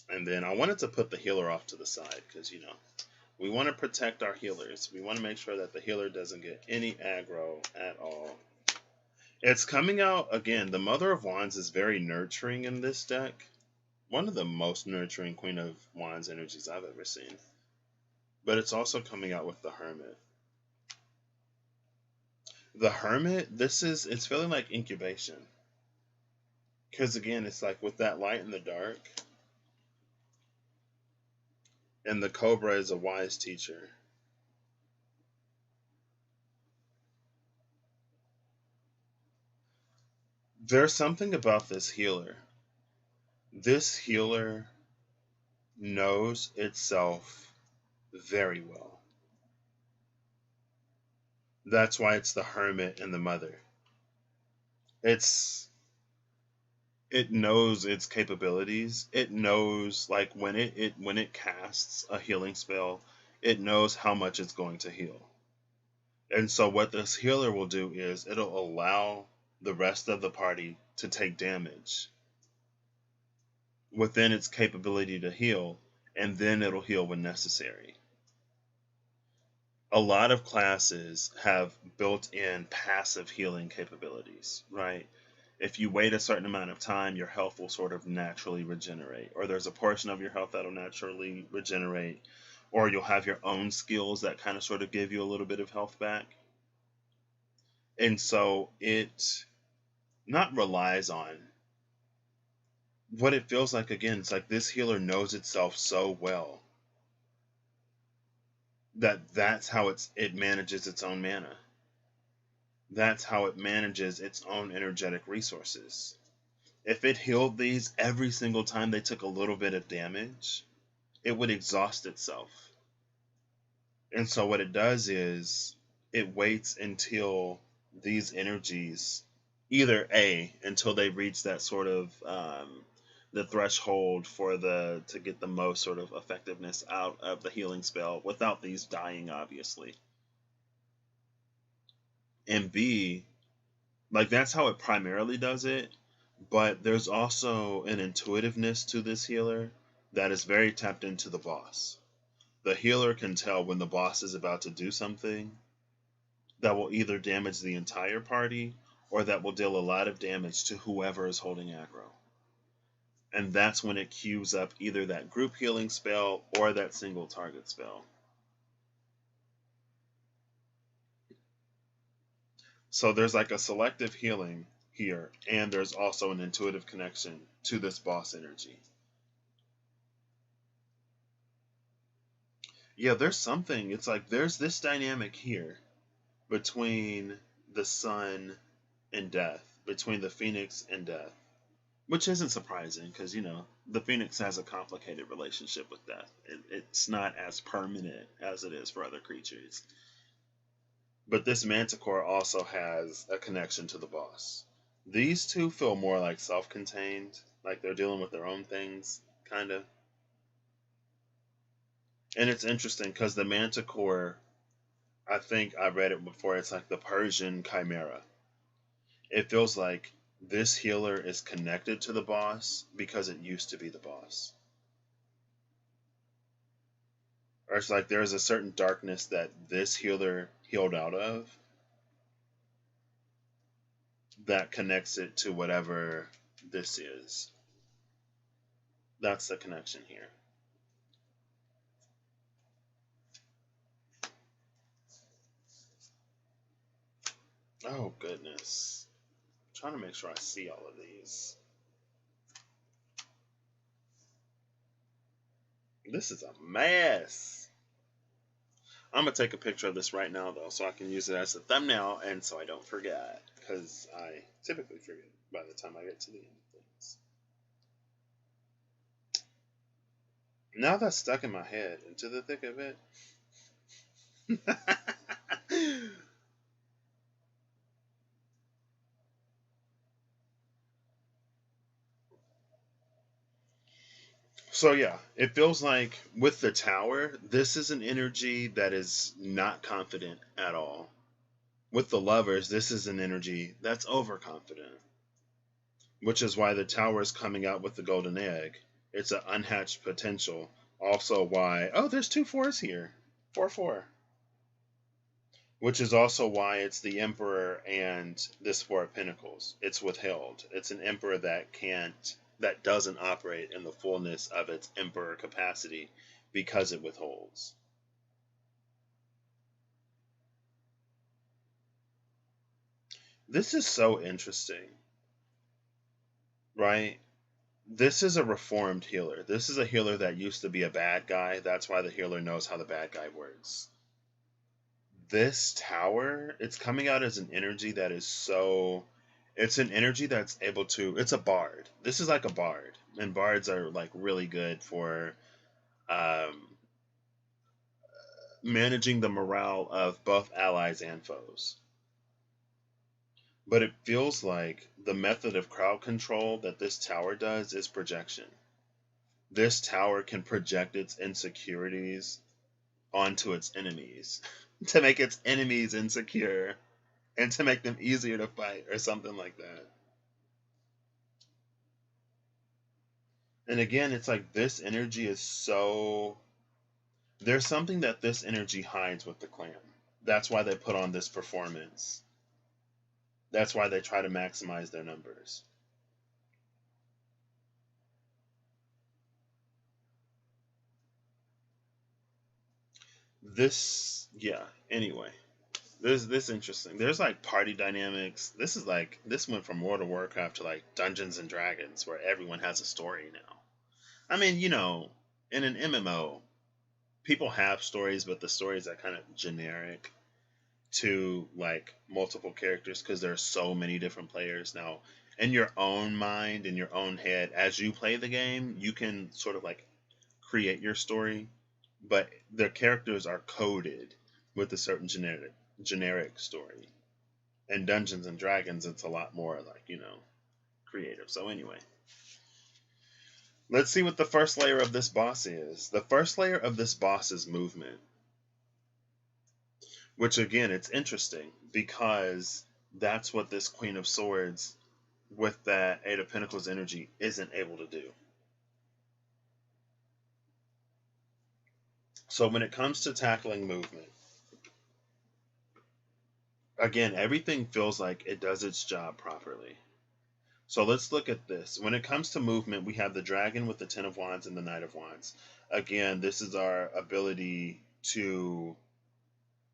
And then I wanted to put the healer off to the side because, we want to protect our healers. We want to make sure that the healer doesn't get any aggro at all. It's coming out, again, the Mother of Wands is very nurturing in this deck. One of the most nurturing Queen of Wands energies I've ever seen. But it's also coming out with the Hermit. The Hermit, it's feeling like incubation. Because again, it's like with that light and the dark. And the Cobra is a wise teacher. There's something about this healer. This healer knows itself very well. That's why it's the Hermit and the Mother. It knows its capabilities. It knows, like, when it casts a healing spell, it knows how much it's going to heal. And so what this healer will do is it'll allow the rest of the party to take damage within its capability to heal, and then it'll heal when necessary. A lot of classes have built-in passive healing capabilities, right? If you wait a certain amount of time, your health will sort of naturally regenerate, or there's a portion of your health that'll naturally regenerate, or you'll have your own skills that kind of sort of give you a little bit of health back. And so it not relies on what it feels like. Again, it's like this healer knows itself so well that's how it manages its own mana. That's how it manages its own energetic resources. If it healed these every single time they took a little bit of damage, it would exhaust itself. And so what it does is it waits until these energies, either until they reach that sort of the threshold to get the most sort of effectiveness out of the healing spell without these dying, obviously. And B, like, that's how it primarily does it, but there's also an intuitiveness to this healer that is very tapped into the boss. The healer can tell when the boss is about to do something that will either damage the entire party or that will deal a lot of damage to whoever is holding aggro. And that's when it queues up either that group healing spell or that single target spell. So there's like a selective healing here, and there's also an intuitive connection to this boss energy. Yeah, there's something. It's like there's this dynamic here between the sun and death, between the phoenix and death, which isn't surprising because, the phoenix has a complicated relationship with death. It's not as permanent as it is for other creatures. But this manticore also has a connection to the boss. These two feel more like self contained, like they're dealing with their own things, kind of. And it's interesting because the manticore, I think I read it before, it's like the Persian chimera. It feels like this healer is connected to the boss because it used to be the boss. Or it's like there's a certain darkness that this healer healed out of that connects it to whatever this is. That's the connection here. Oh, goodness. I'm trying to make sure I see all of these. This is a mess. I'm going to take a picture of this right now, though, so I can use it as a thumbnail and so I don't forget. Because I typically forget by the time I get to the end of things. Now that's stuck in my head, into the thick of it. So yeah, it feels like with the tower, this is an energy that is not confident at all. With the lovers, this is an energy that's overconfident, which is why the tower is coming out with the golden egg. It's an unhatched potential. Also why, oh, there's 2 4s here. 4 4. Which is also why it's the Emperor and this Four of Pentacles. It's withheld. It's an Emperor that doesn't operate in the fullness of its Emperor capacity because it withholds. This is so interesting, right? This is a reformed healer. This is a healer that used to be a bad guy. That's why the healer knows how the bad guy works. This tower, it's coming out as an energy that is so, it's an energy that's able to, it's a bard. This is like a bard, and bards are like really good for managing the morale of both allies and foes. But it feels like the method of crowd control that this tower does is projection. This tower can project its insecurities onto its enemies to make its enemies insecure and to make them easier to fight or something like that. And again, it's like this energy is so, there's something that this energy hides with the clan. That's why they put on this performance. That's why they try to maximize their numbers. This, yeah, anyway. This interesting. There's like party dynamics. This went from World of Warcraft to like Dungeons and Dragons where everyone has a story now. I mean, in an MMO, people have stories, but the stories are kind of generic to like multiple characters because there are so many different players now. In your own mind, in your own head, as you play the game, you can sort of like create your story, but the characters are coded with a certain generic story. In Dungeons and Dragons, it's a lot more like, creative. So anyway, let's see what the first layer of this boss is. The first layer of this boss is movement. Which again, it's interesting because that's what this Queen of Swords with that Eight of Pentacles energy isn't able to do. So when it comes to tackling movement, again, everything feels like it does its job properly. So let's look at this. When it comes to movement, we have the Dragon with the Ten of Wands and the Knight of Wands. Again, this is our ability to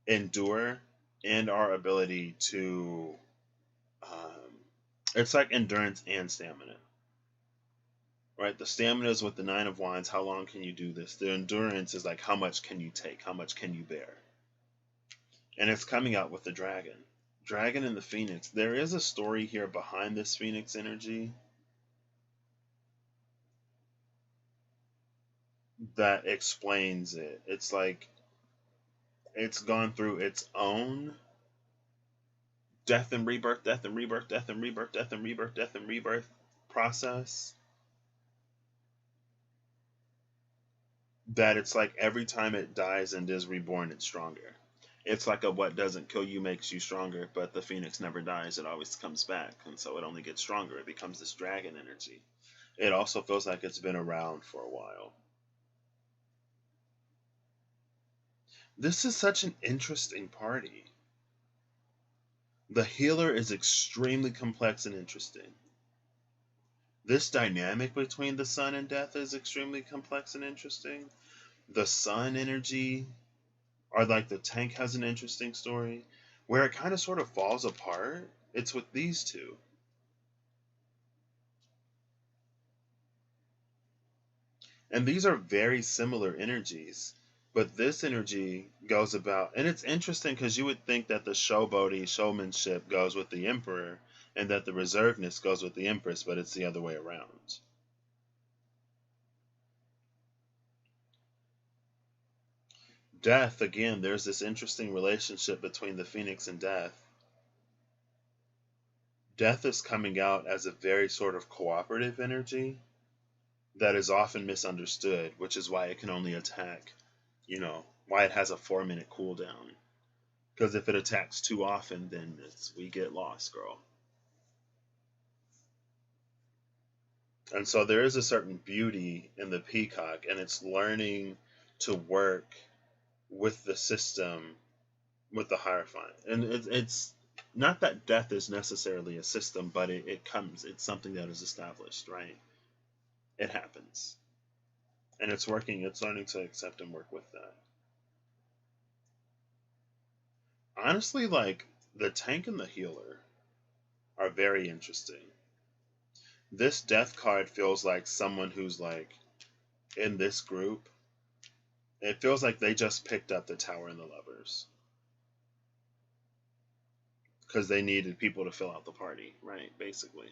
endure and our ability to, it's like endurance and stamina. right? The stamina is with the Nine of Wands. How long can you do this? The endurance is like, how much can you take? How much can you bear? And it's coming out with the dragon. Dragon and the Phoenix. There is a story here behind this Phoenix energy that explains it. It's like it's gone through its own death and rebirth, death and rebirth, death and rebirth, death and rebirth, death and rebirth process. That it's like every time it dies and is reborn, it's stronger. It's like a what doesn't kill you makes you stronger, but the Phoenix never dies. It always comes back, and so it only gets stronger. It becomes this dragon energy. It also feels like it's been around for a while. This is such an interesting party. The healer is extremely complex and interesting. This dynamic between the sun and death is extremely complex and interesting. The sun energy, or like the tank, has an interesting story. Where it kind of sort of falls apart, it's with these two. And these are very similar energies. But this energy goes about, and it's interesting because you would think that the showboaty showmanship goes with the emperor and that the reservedness goes with the empress, but it's the other way around. Death, again, there's this interesting relationship between the Phoenix and Death. Death is coming out as a very sort of cooperative energy that is often misunderstood, which is why it can only attack, why it has a 4-minute cooldown. Because if it attacks too often, then we get lost, girl. And so there is a certain beauty in the peacock, and it's learning to work with the system, with the Hierophant. And it's not that death is necessarily a system, but it's something that is established, right? It happens. And it's working, it's learning to accept and work with that. Honestly, like, the tank and the healer are very interesting. This death card feels like someone who's like in this group. It feels like they just picked up the Tower and the Lovers because they needed people to fill out the party, right? Basically.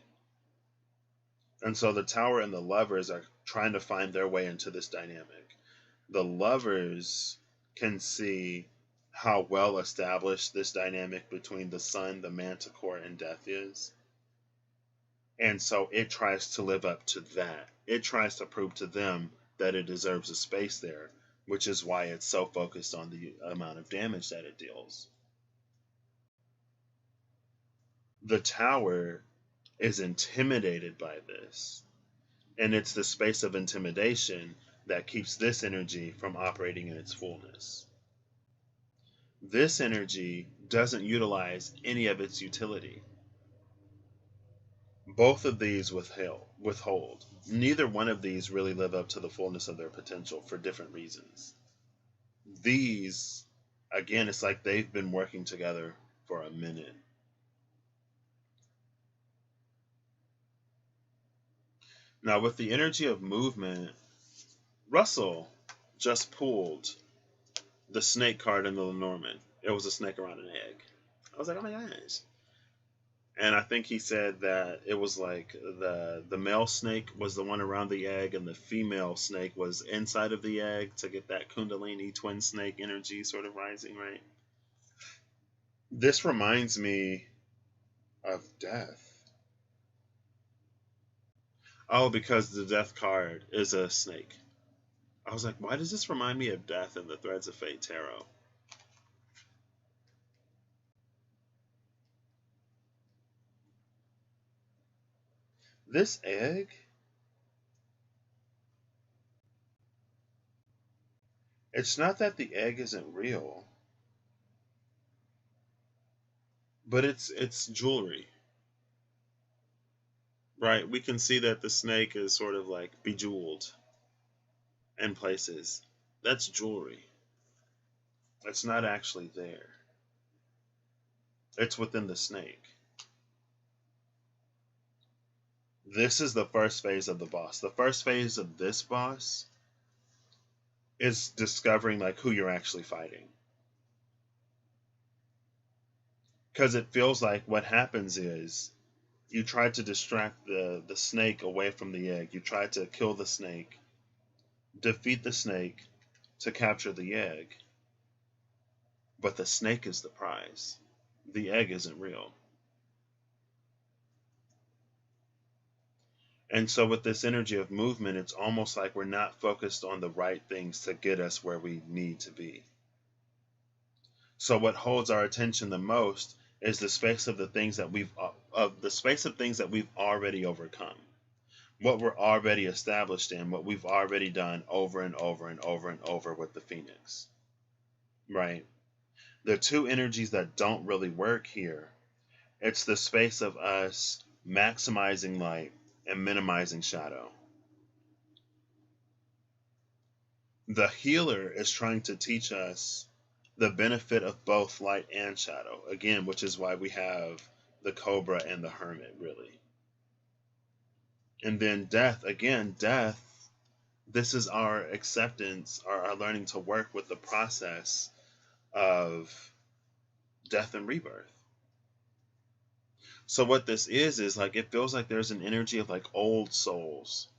And so the Tower and the Lovers are trying to find their way into this dynamic. The Lovers can see how well established this dynamic between the Sun, the Manticore, and Death is. And so it tries to live up to that. It tries to prove to them that it deserves a space there, which is why it's so focused on the amount of damage that it deals. The Tower is intimidated by this, and it's the space of intimidation that keeps this energy from operating in its fullness. This energy doesn't utilize any of its utility. Both of these withhold. Neither one of these really live up to the fullness of their potential for different reasons. These, again, it's like they've been working together for a minute. Now, with the energy of movement, Russell just pulled the snake card in the Lenormand. It was a snake around an egg. I was like, oh my gosh. And I think he said that it was like the male snake was the one around the egg and the female snake was inside of the egg to get that Kundalini twin snake energy sort of rising, right? This reminds me of death. Oh, because the death card is a snake. I was like, why does this remind me of death in the Threads of Fate Tarot? This egg, it's not that the egg isn't real, but it's jewelry. Right? We can see that the snake is sort of like bejeweled in places. That's jewelry. It's not actually there. It's within the snake. This is the first phase of the boss. The first phase of this boss is discovering like who you're actually fighting. Because it feels like what happens is you try to distract the snake away from the egg. You try to kill the snake, defeat the snake to capture the egg. But the snake is the prize. The egg isn't real. And so with this energy of movement, it's almost like we're not focused on the right things to get us where we need to be. So what holds our attention the most is the space of the things that we've already overcome. What we're already established in, what we've already done over and over and over and over with the Phoenix. Right? The two energies that don't really work here, it's the space of us maximizing light and minimizing shadow. The healer is trying to teach us the benefit of both light and shadow, again, which is why we have the Cobra and the Hermit, really. And then death, again, death, this is our acceptance, our learning to work with the process of death and rebirth. So what this is like, it feels like there's an energy of like old souls.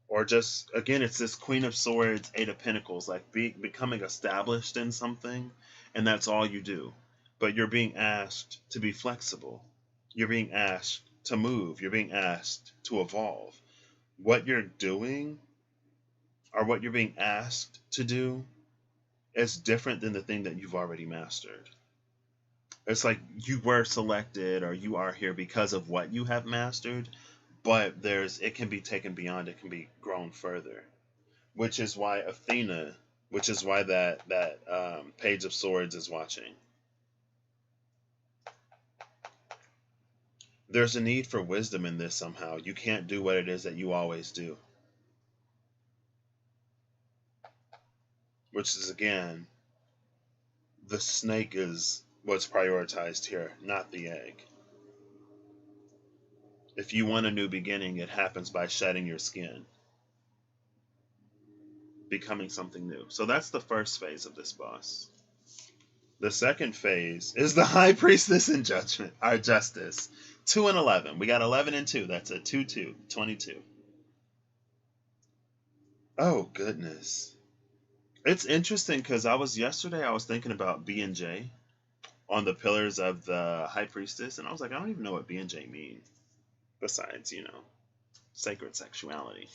Or just, again, it's this Queen of Swords, Eight of Pentacles, like becoming established in something, and that's all you do. But you're being asked to be flexible. You're being asked to move. You're being asked to evolve. What you're doing, or what you're being asked to do, is different than the thing that you've already mastered. It's like you were selected, or you are here because of what you have mastered, but it can be taken beyond, it can be grown further, which is why Athena, which is why that Page of Swords is watching. There's a need for wisdom in this somehow. You can't do what it is that you always do, which is, again, the snake is what's prioritized here, not the egg. If you want a new beginning, it happens by shedding your skin, becoming something new. So that's the first phase of this boss. The second phase is the High Priestess and Judgment, our Justice. 2 and 11. We got 11 and 2. That's a 2-2, 22. Oh, goodness. It's interesting because yesterday I was thinking about B and J on the pillars of the High Priestess, and I was like, I don't even know what B and J mean. Besides, sacred sexuality.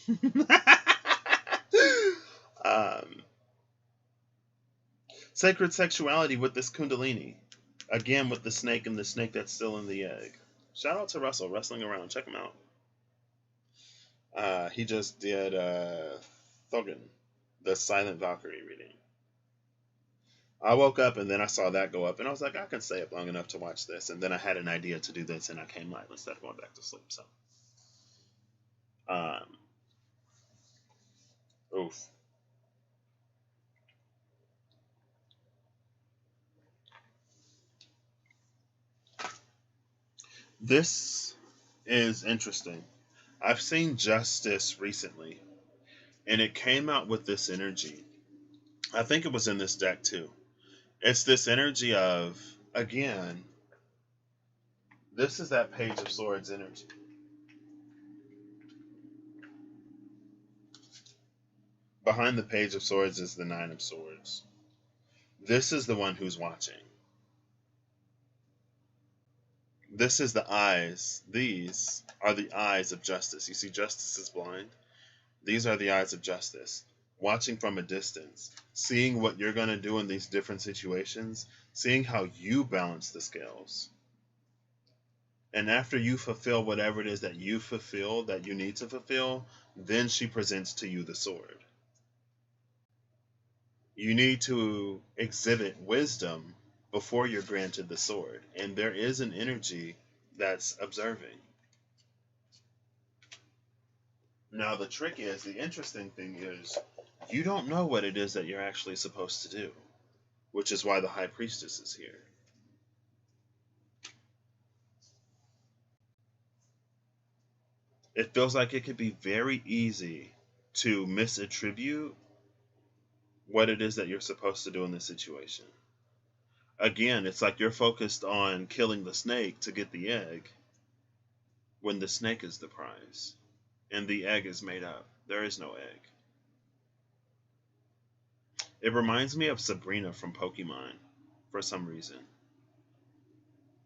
Sacred sexuality with this Kundalini. Again, with the snake and the snake that's still in the egg. Shout out to Russell, Wrestling Around. Check him out. He just did Thogan, the Silent Valkyrie reading. I woke up and then I saw that go up, and I was like, I can stay up long enough to watch this. And then I had an idea to do this, and I came live instead of going back to sleep. So, oof. This is interesting. I've seen Justice recently, and it came out with this energy. I think it was in this deck too. It's this energy of, again, this is that Page of Swords energy. Behind the Page of Swords is the Nine of Swords. This is the one who's watching. This is the eyes. These are the eyes of Justice. You see, Justice is blind. These are the eyes of Justice. Watching from a distance. Seeing what you're going to do in these different situations. Seeing how you balance the scales. And after you fulfill whatever it is that you fulfill, that you need to fulfill, then she presents to you the sword. You need to exhibit wisdom before you're granted the sword. And there is an energy that's observing. Now the trick is, the interesting thing is, you don't know what it is that you're actually supposed to do. Which is why the High Priestess is here. it feels like it could be very easy to misattribute what it is that you're supposed to do in this situation. Again, it's like you're focused on killing the snake to get the egg when the snake is the prize and the egg is made up. There is no egg. It reminds me of Sabrina from Pokemon for some reason.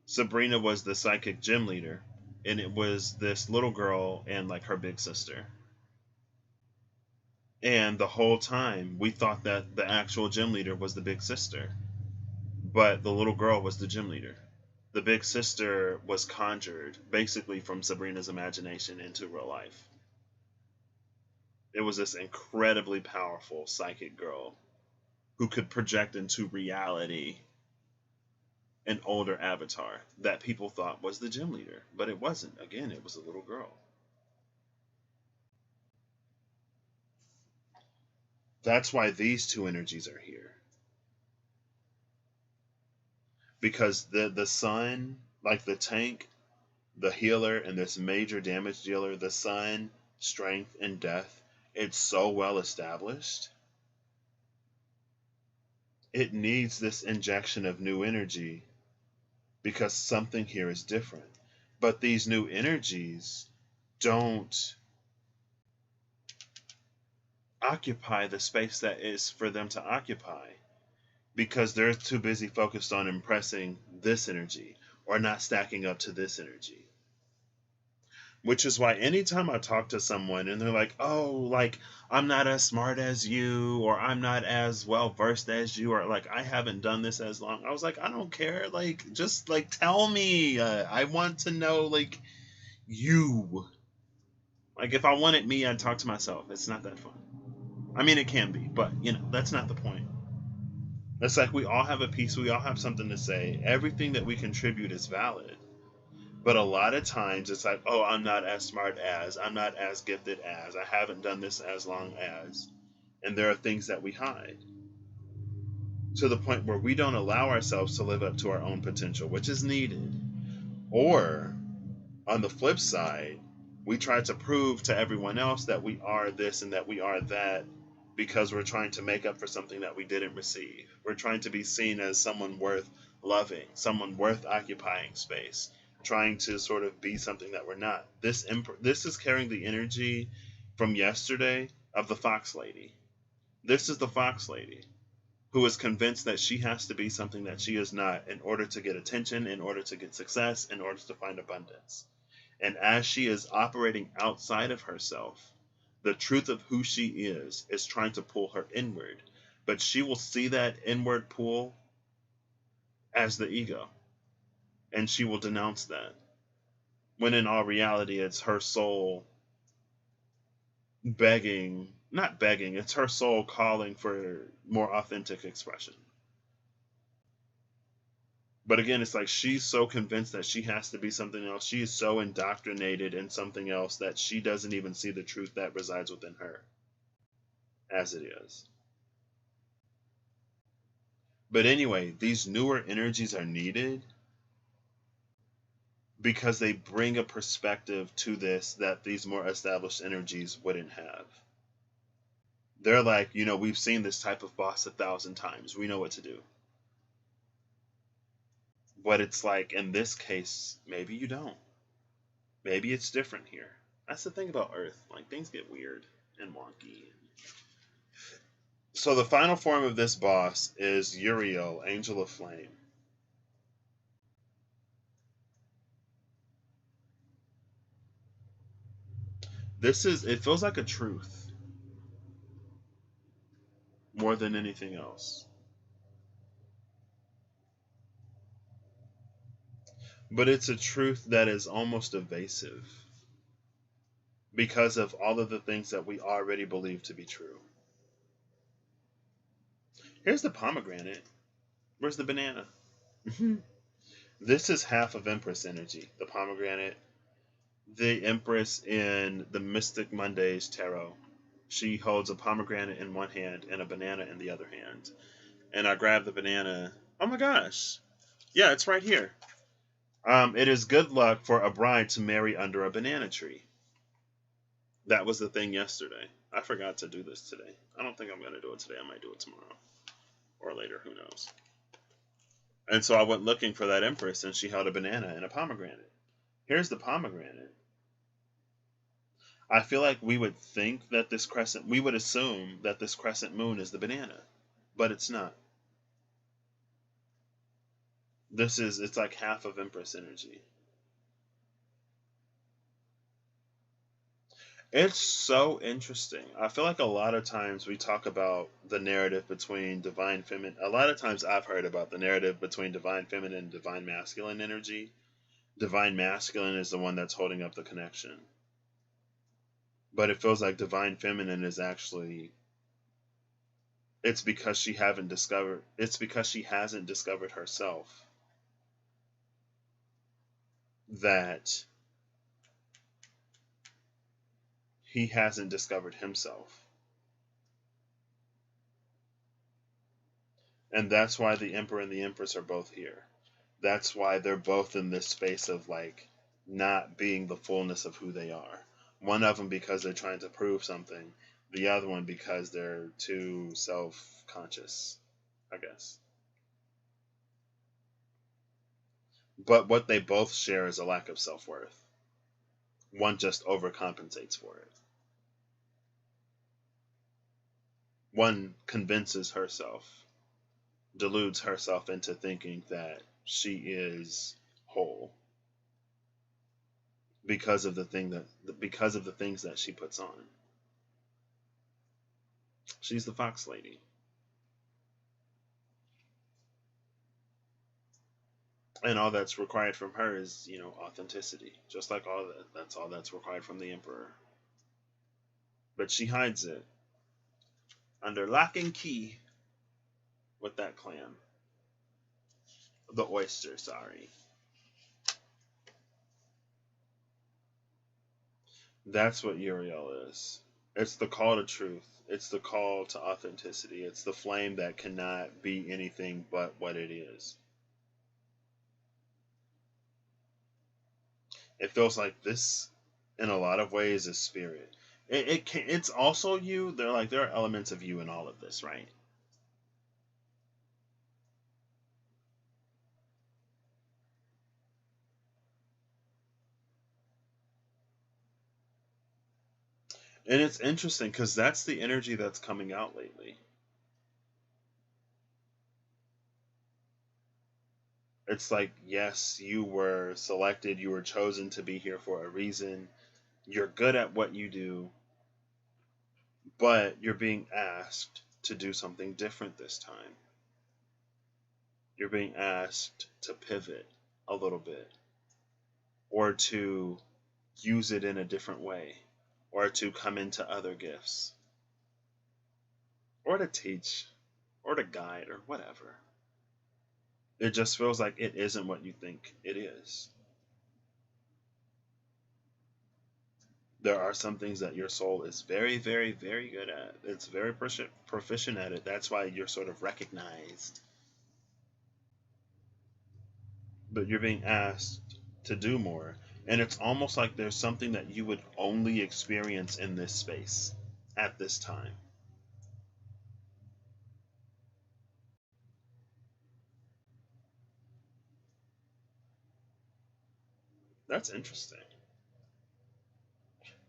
Sabrina was the psychic gym leader, and it was this little girl and like her big sister. And the whole time we thought that the actual gym leader was the big sister, but the little girl was the gym leader. The big sister was conjured basically from Sabrina's imagination into real life. It was this incredibly powerful psychic girl who could project into reality an older avatar that people thought was the gym leader, but it wasn't. Again, it was a little girl. That's why these two energies are here. Because the sun, like the tank, the healer, and this major damage dealer, the sun, strength, and death, it's so well established. It needs this injection of new energy because something here is different. But these new energies don't occupy the space that is for them to occupy because they're too busy focused on impressing this energy or not stacking up to this energy. Which is why anytime I talk to someone and they're like, oh, like, I'm not as smart as you, or I'm not as well versed as you, or like, I haven't done this as long. I was like, I don't care. Like, just like, tell me. I want to know, like, you. Like, if I wanted me, I'd talk to myself. It's not that fun. I mean, it can be, but, you know, that's not the point. It's like we all have a piece. We all have something to say. Everything that we contribute is valid. But a lot of times it's like, oh, I'm not as smart as, I'm not as gifted as, I haven't done this as long as. And there are things that we hide to the point where we don't allow ourselves to live up to our own potential, which is needed. Or on the flip side, we try to prove to everyone else that we are this and that we are that because we're trying to make up for something that we didn't receive. We're trying to be seen as someone worth loving, someone worth occupying space, trying to sort of be something that we're not. This is carrying the energy from yesterday of the Fox Lady. This is the Fox Lady who is convinced that she has to be something that she is not in order to get attention, in order to get success, in order to find abundance. And as she is operating outside of herself, the truth of who she is trying to pull her inward. But she will see that inward pull as the ego. And she will denounce that. When in all reality, it's her soul begging, not begging, it's her soul calling for more authentic expression. But again, it's like she's so convinced that she has to be something else. She is so indoctrinated in something else that she doesn't even see the truth that resides within her as it is. But anyway, these newer energies are needed because they bring a perspective to this that these more established energies wouldn't have. They're like, you know, we've seen this type of boss 1,000 times. We know what to do. But it's like, in this case, maybe you don't. Maybe it's different here. That's the thing about Earth. Like, things get weird and wonky. So the final form of this boss is Uriel, Angel of Flame. It feels like a truth more than anything else. But it's a truth that is almost evasive because of all of the things that we already believe to be true. Here's the pomegranate. Where's the banana? This is half of Empress energy, the pomegranate. The Empress in the Mystic Mondays tarot, she holds a pomegranate in one hand and a banana in the other hand. And I grabbed the banana. Oh my gosh. Yeah, it's right here. It is good luck for a bride to marry under a banana tree. That was the thing yesterday. I forgot to do this today. I don't think I'm going to do it today. I might do it tomorrow or later. Who knows? And so I went looking for that Empress, and she held a banana and a pomegranate. Here's the pomegranate. I feel like we would think that this crescent, we would assume that this crescent moon is the banana, but it's not. It's like half of Empress energy. It's so interesting. I feel like a lot of times we talk about the narrative between divine feminine. A lot of times I've heard about the narrative between divine feminine and divine masculine energy. Divine masculine is the one that's holding up the connection. But it feels like divine feminine is actually, it's because she hasn't discovered herself that he hasn't discovered himself. And that's why the Emperor and the Empress are both here. That's why they're both in this space of like not being the fullness of who they are. One of them because they're trying to prove something, the other one because they're too self-conscious, I guess. But what they both share is a lack of self-worth. One just overcompensates for it. One convinces herself, deludes herself into thinking that she is whole because of the things that she puts on. She's the fox lady. And all that's required from her is, authenticity. Just like that's all that's required from the Emperor. But she hides it under lock and key with that clam. The oyster, sorry. That's what Uriel is. It's the call to truth. It's the call to authenticity. It's the flame that cannot be anything but what it is. It feels like this, in a lot of ways, is spirit. It's also you. There are elements of you in all of this, right? And it's interesting because that's the energy that's coming out lately. It's like, yes, you were selected, you were chosen to be here for a reason. You're good at what you do, but you're being asked to do something different this time. You're being asked to pivot a little bit, or to use it in a different way, or to come into other gifts, or to teach, or to guide, or whatever. It just feels like it isn't what you think it is. There are some things that your soul is very, very, very good at. It's very proficient at it. That's why you're sort of recognized. But you're being asked to do more. And it's almost like there's something that you would only experience in this space at this time. That's interesting.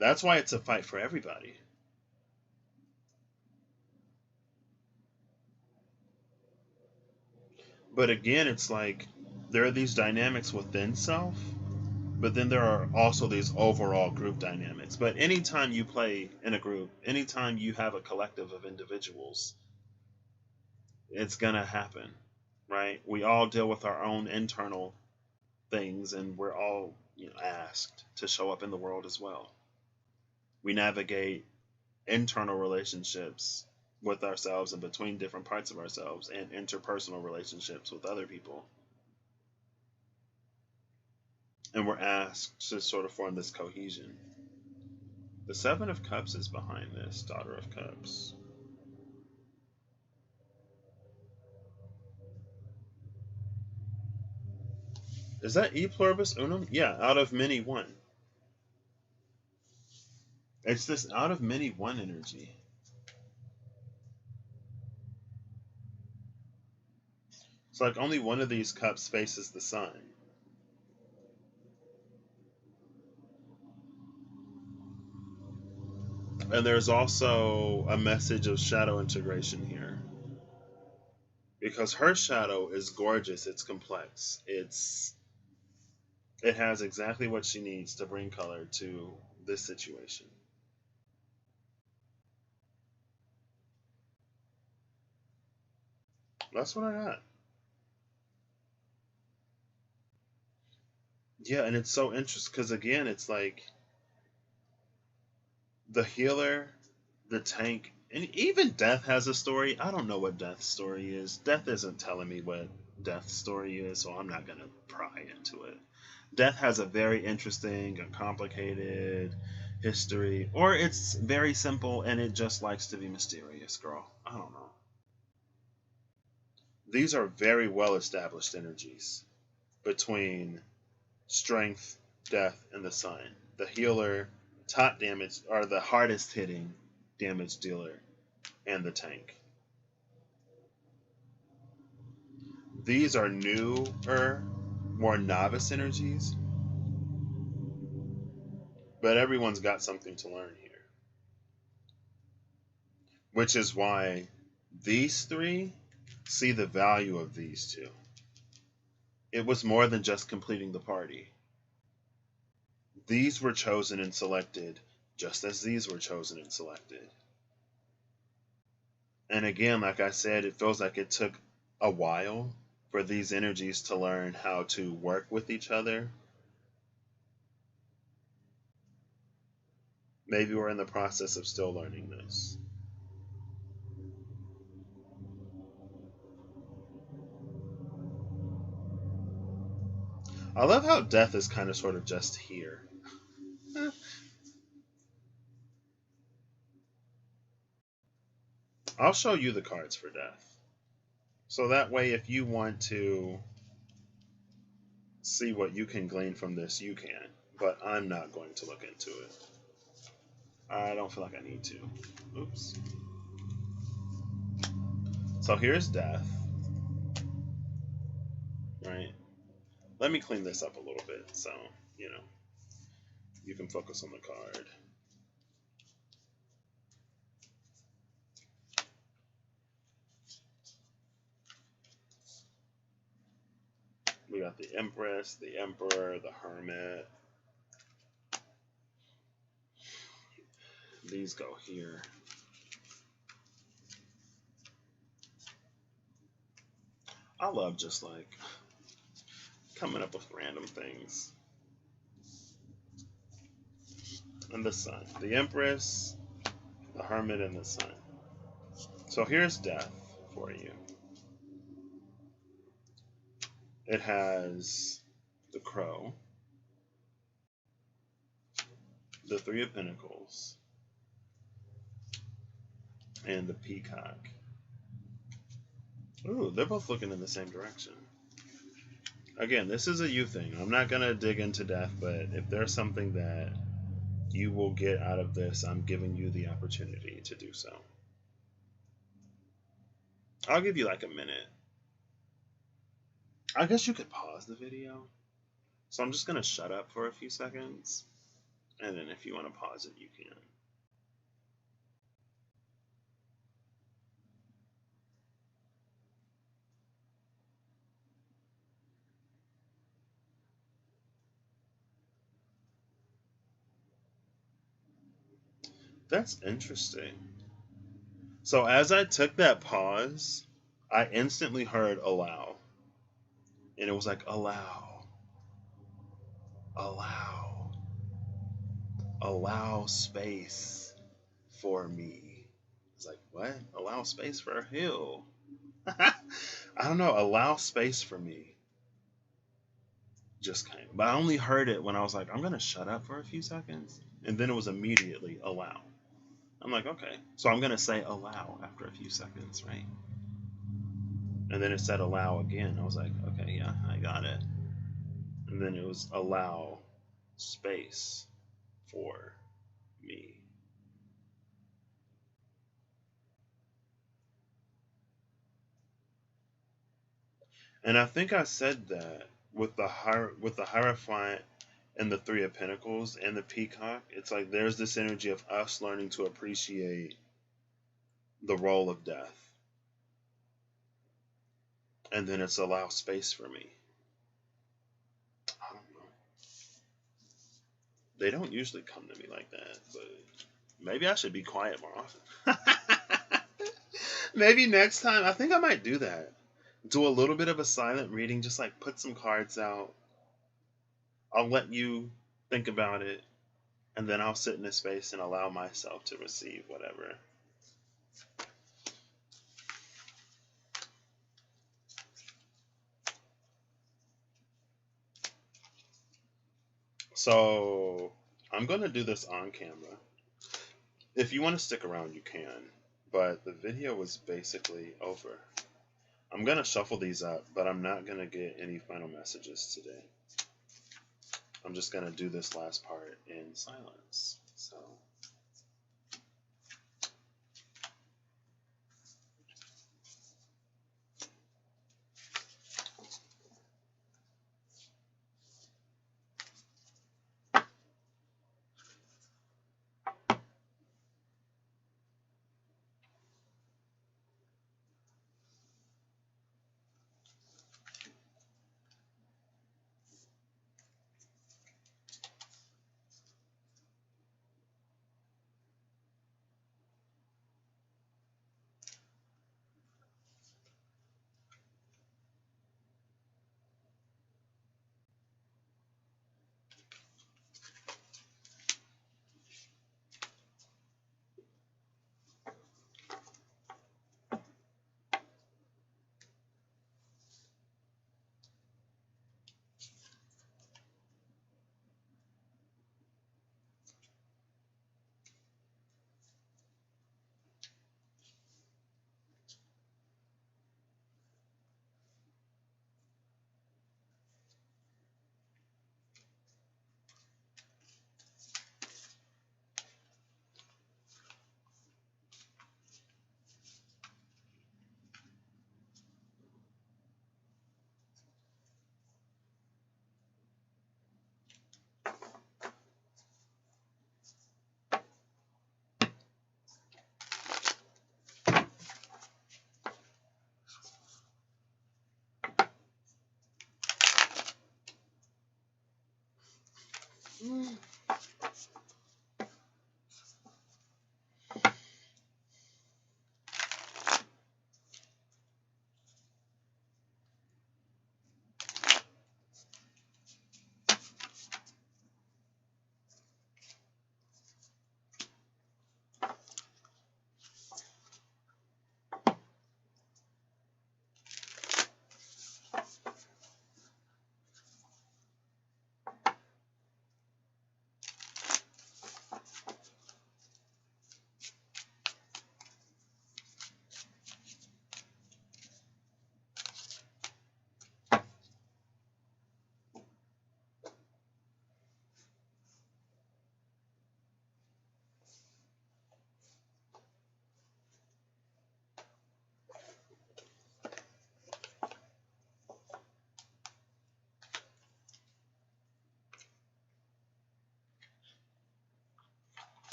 That's why it's a fight for everybody. But again, it's like there are these dynamics within self, but then there are also these overall group dynamics. But anytime you play in a group, anytime you have a collective of individuals, it's going to happen, right? We all deal with our own internal things, and we're all asked to show up in the world as well. We navigate internal relationships with ourselves and between different parts of ourselves, and interpersonal relationships with other people. And we're asked to sort of form this cohesion. The Seven of Cups is behind this, Daughter of Cups. Is that E pluribus unum? Yeah, out of many, one. It's this out of many one energy. It's like only one of these cups faces the sun. And there's also a message of shadow integration here. Because her shadow is gorgeous, it's complex. It has exactly what she needs to bring color to this situation. That's what I got. Yeah, and it's so interesting because again, it's like the healer, the tank, and even Death has a story. I don't know what Death's story is. Death isn't telling me what Death's story is, so I'm not gonna pry into it. Death has a very interesting and complicated history, or it's very simple and it just likes to be mysterious, girl. I don't know. These are very well established energies between strength, death, and the sun. The healer, top damage, or the hardest hitting damage dealer, and the tank. These are newer, more novice energies, but everyone's got something to learn here. Which is why these three see the value of these two. It was more than just completing the party. These were chosen and selected just as these were chosen and selected. And again, like I said, it feels like it took a while for these energies to learn how to work with each other. Maybe we're in the process of still learning this. I love how death is kind of sort of just here. I'll show you the cards for death. So that way, if you want to see what you can glean from this, you can. But I'm not going to look into it. I don't feel like I need to. Oops. So here's death. Right? Let me clean this up a little bit so, you know, you can focus on the card. We got the Empress, the Emperor, the Hermit. These go here. I love just like coming up with random things. And the Sun. The Empress, the Hermit, and the Sun. So here's death for you. It has the Crow, the Three of Pentacles, and the Peacock. Ooh, they're both looking in the same direction. Again, this is a you thing. I'm not going to dig into death, but if there's something that you will get out of this, I'm giving you the opportunity to do so. I'll give you like a minute. I guess you could pause the video. So I'm just going to shut up for a few seconds. And then if you want to pause it, you can. That's interesting. So as I took that pause, I instantly heard allow. And it was like, allow. Allow. Allow space for me. It's like, what? Allow space for who? I don't know. Allow space for me. Just kind of. But I only heard it when I was like, I'm going to shut up for a few seconds. And then it was immediately allow. I'm like, okay. So I'm going to say allow after a few seconds, right? And then it said allow again. I was like, okay, yeah, I got it. And then it was allow space for me. And I think I said that with the Hierophant and the Three of Pentacles and the Peacock, it's like there's this energy of us learning to appreciate the role of death. And then it's allow space for me. I don't know. They don't usually come to me like that, but maybe I should be quiet more often. Maybe next time, I think I might do that. Do a little bit of a silent reading, just like put some cards out. I'll let you think about it, and then I'll sit in this space and allow myself to receive whatever. So I'm going to do this on camera. If you want to stick around, you can, but the video was basically over. I'm going to shuffle these up, but I'm not going to get any final messages today. I'm just going to do this last part in silence. So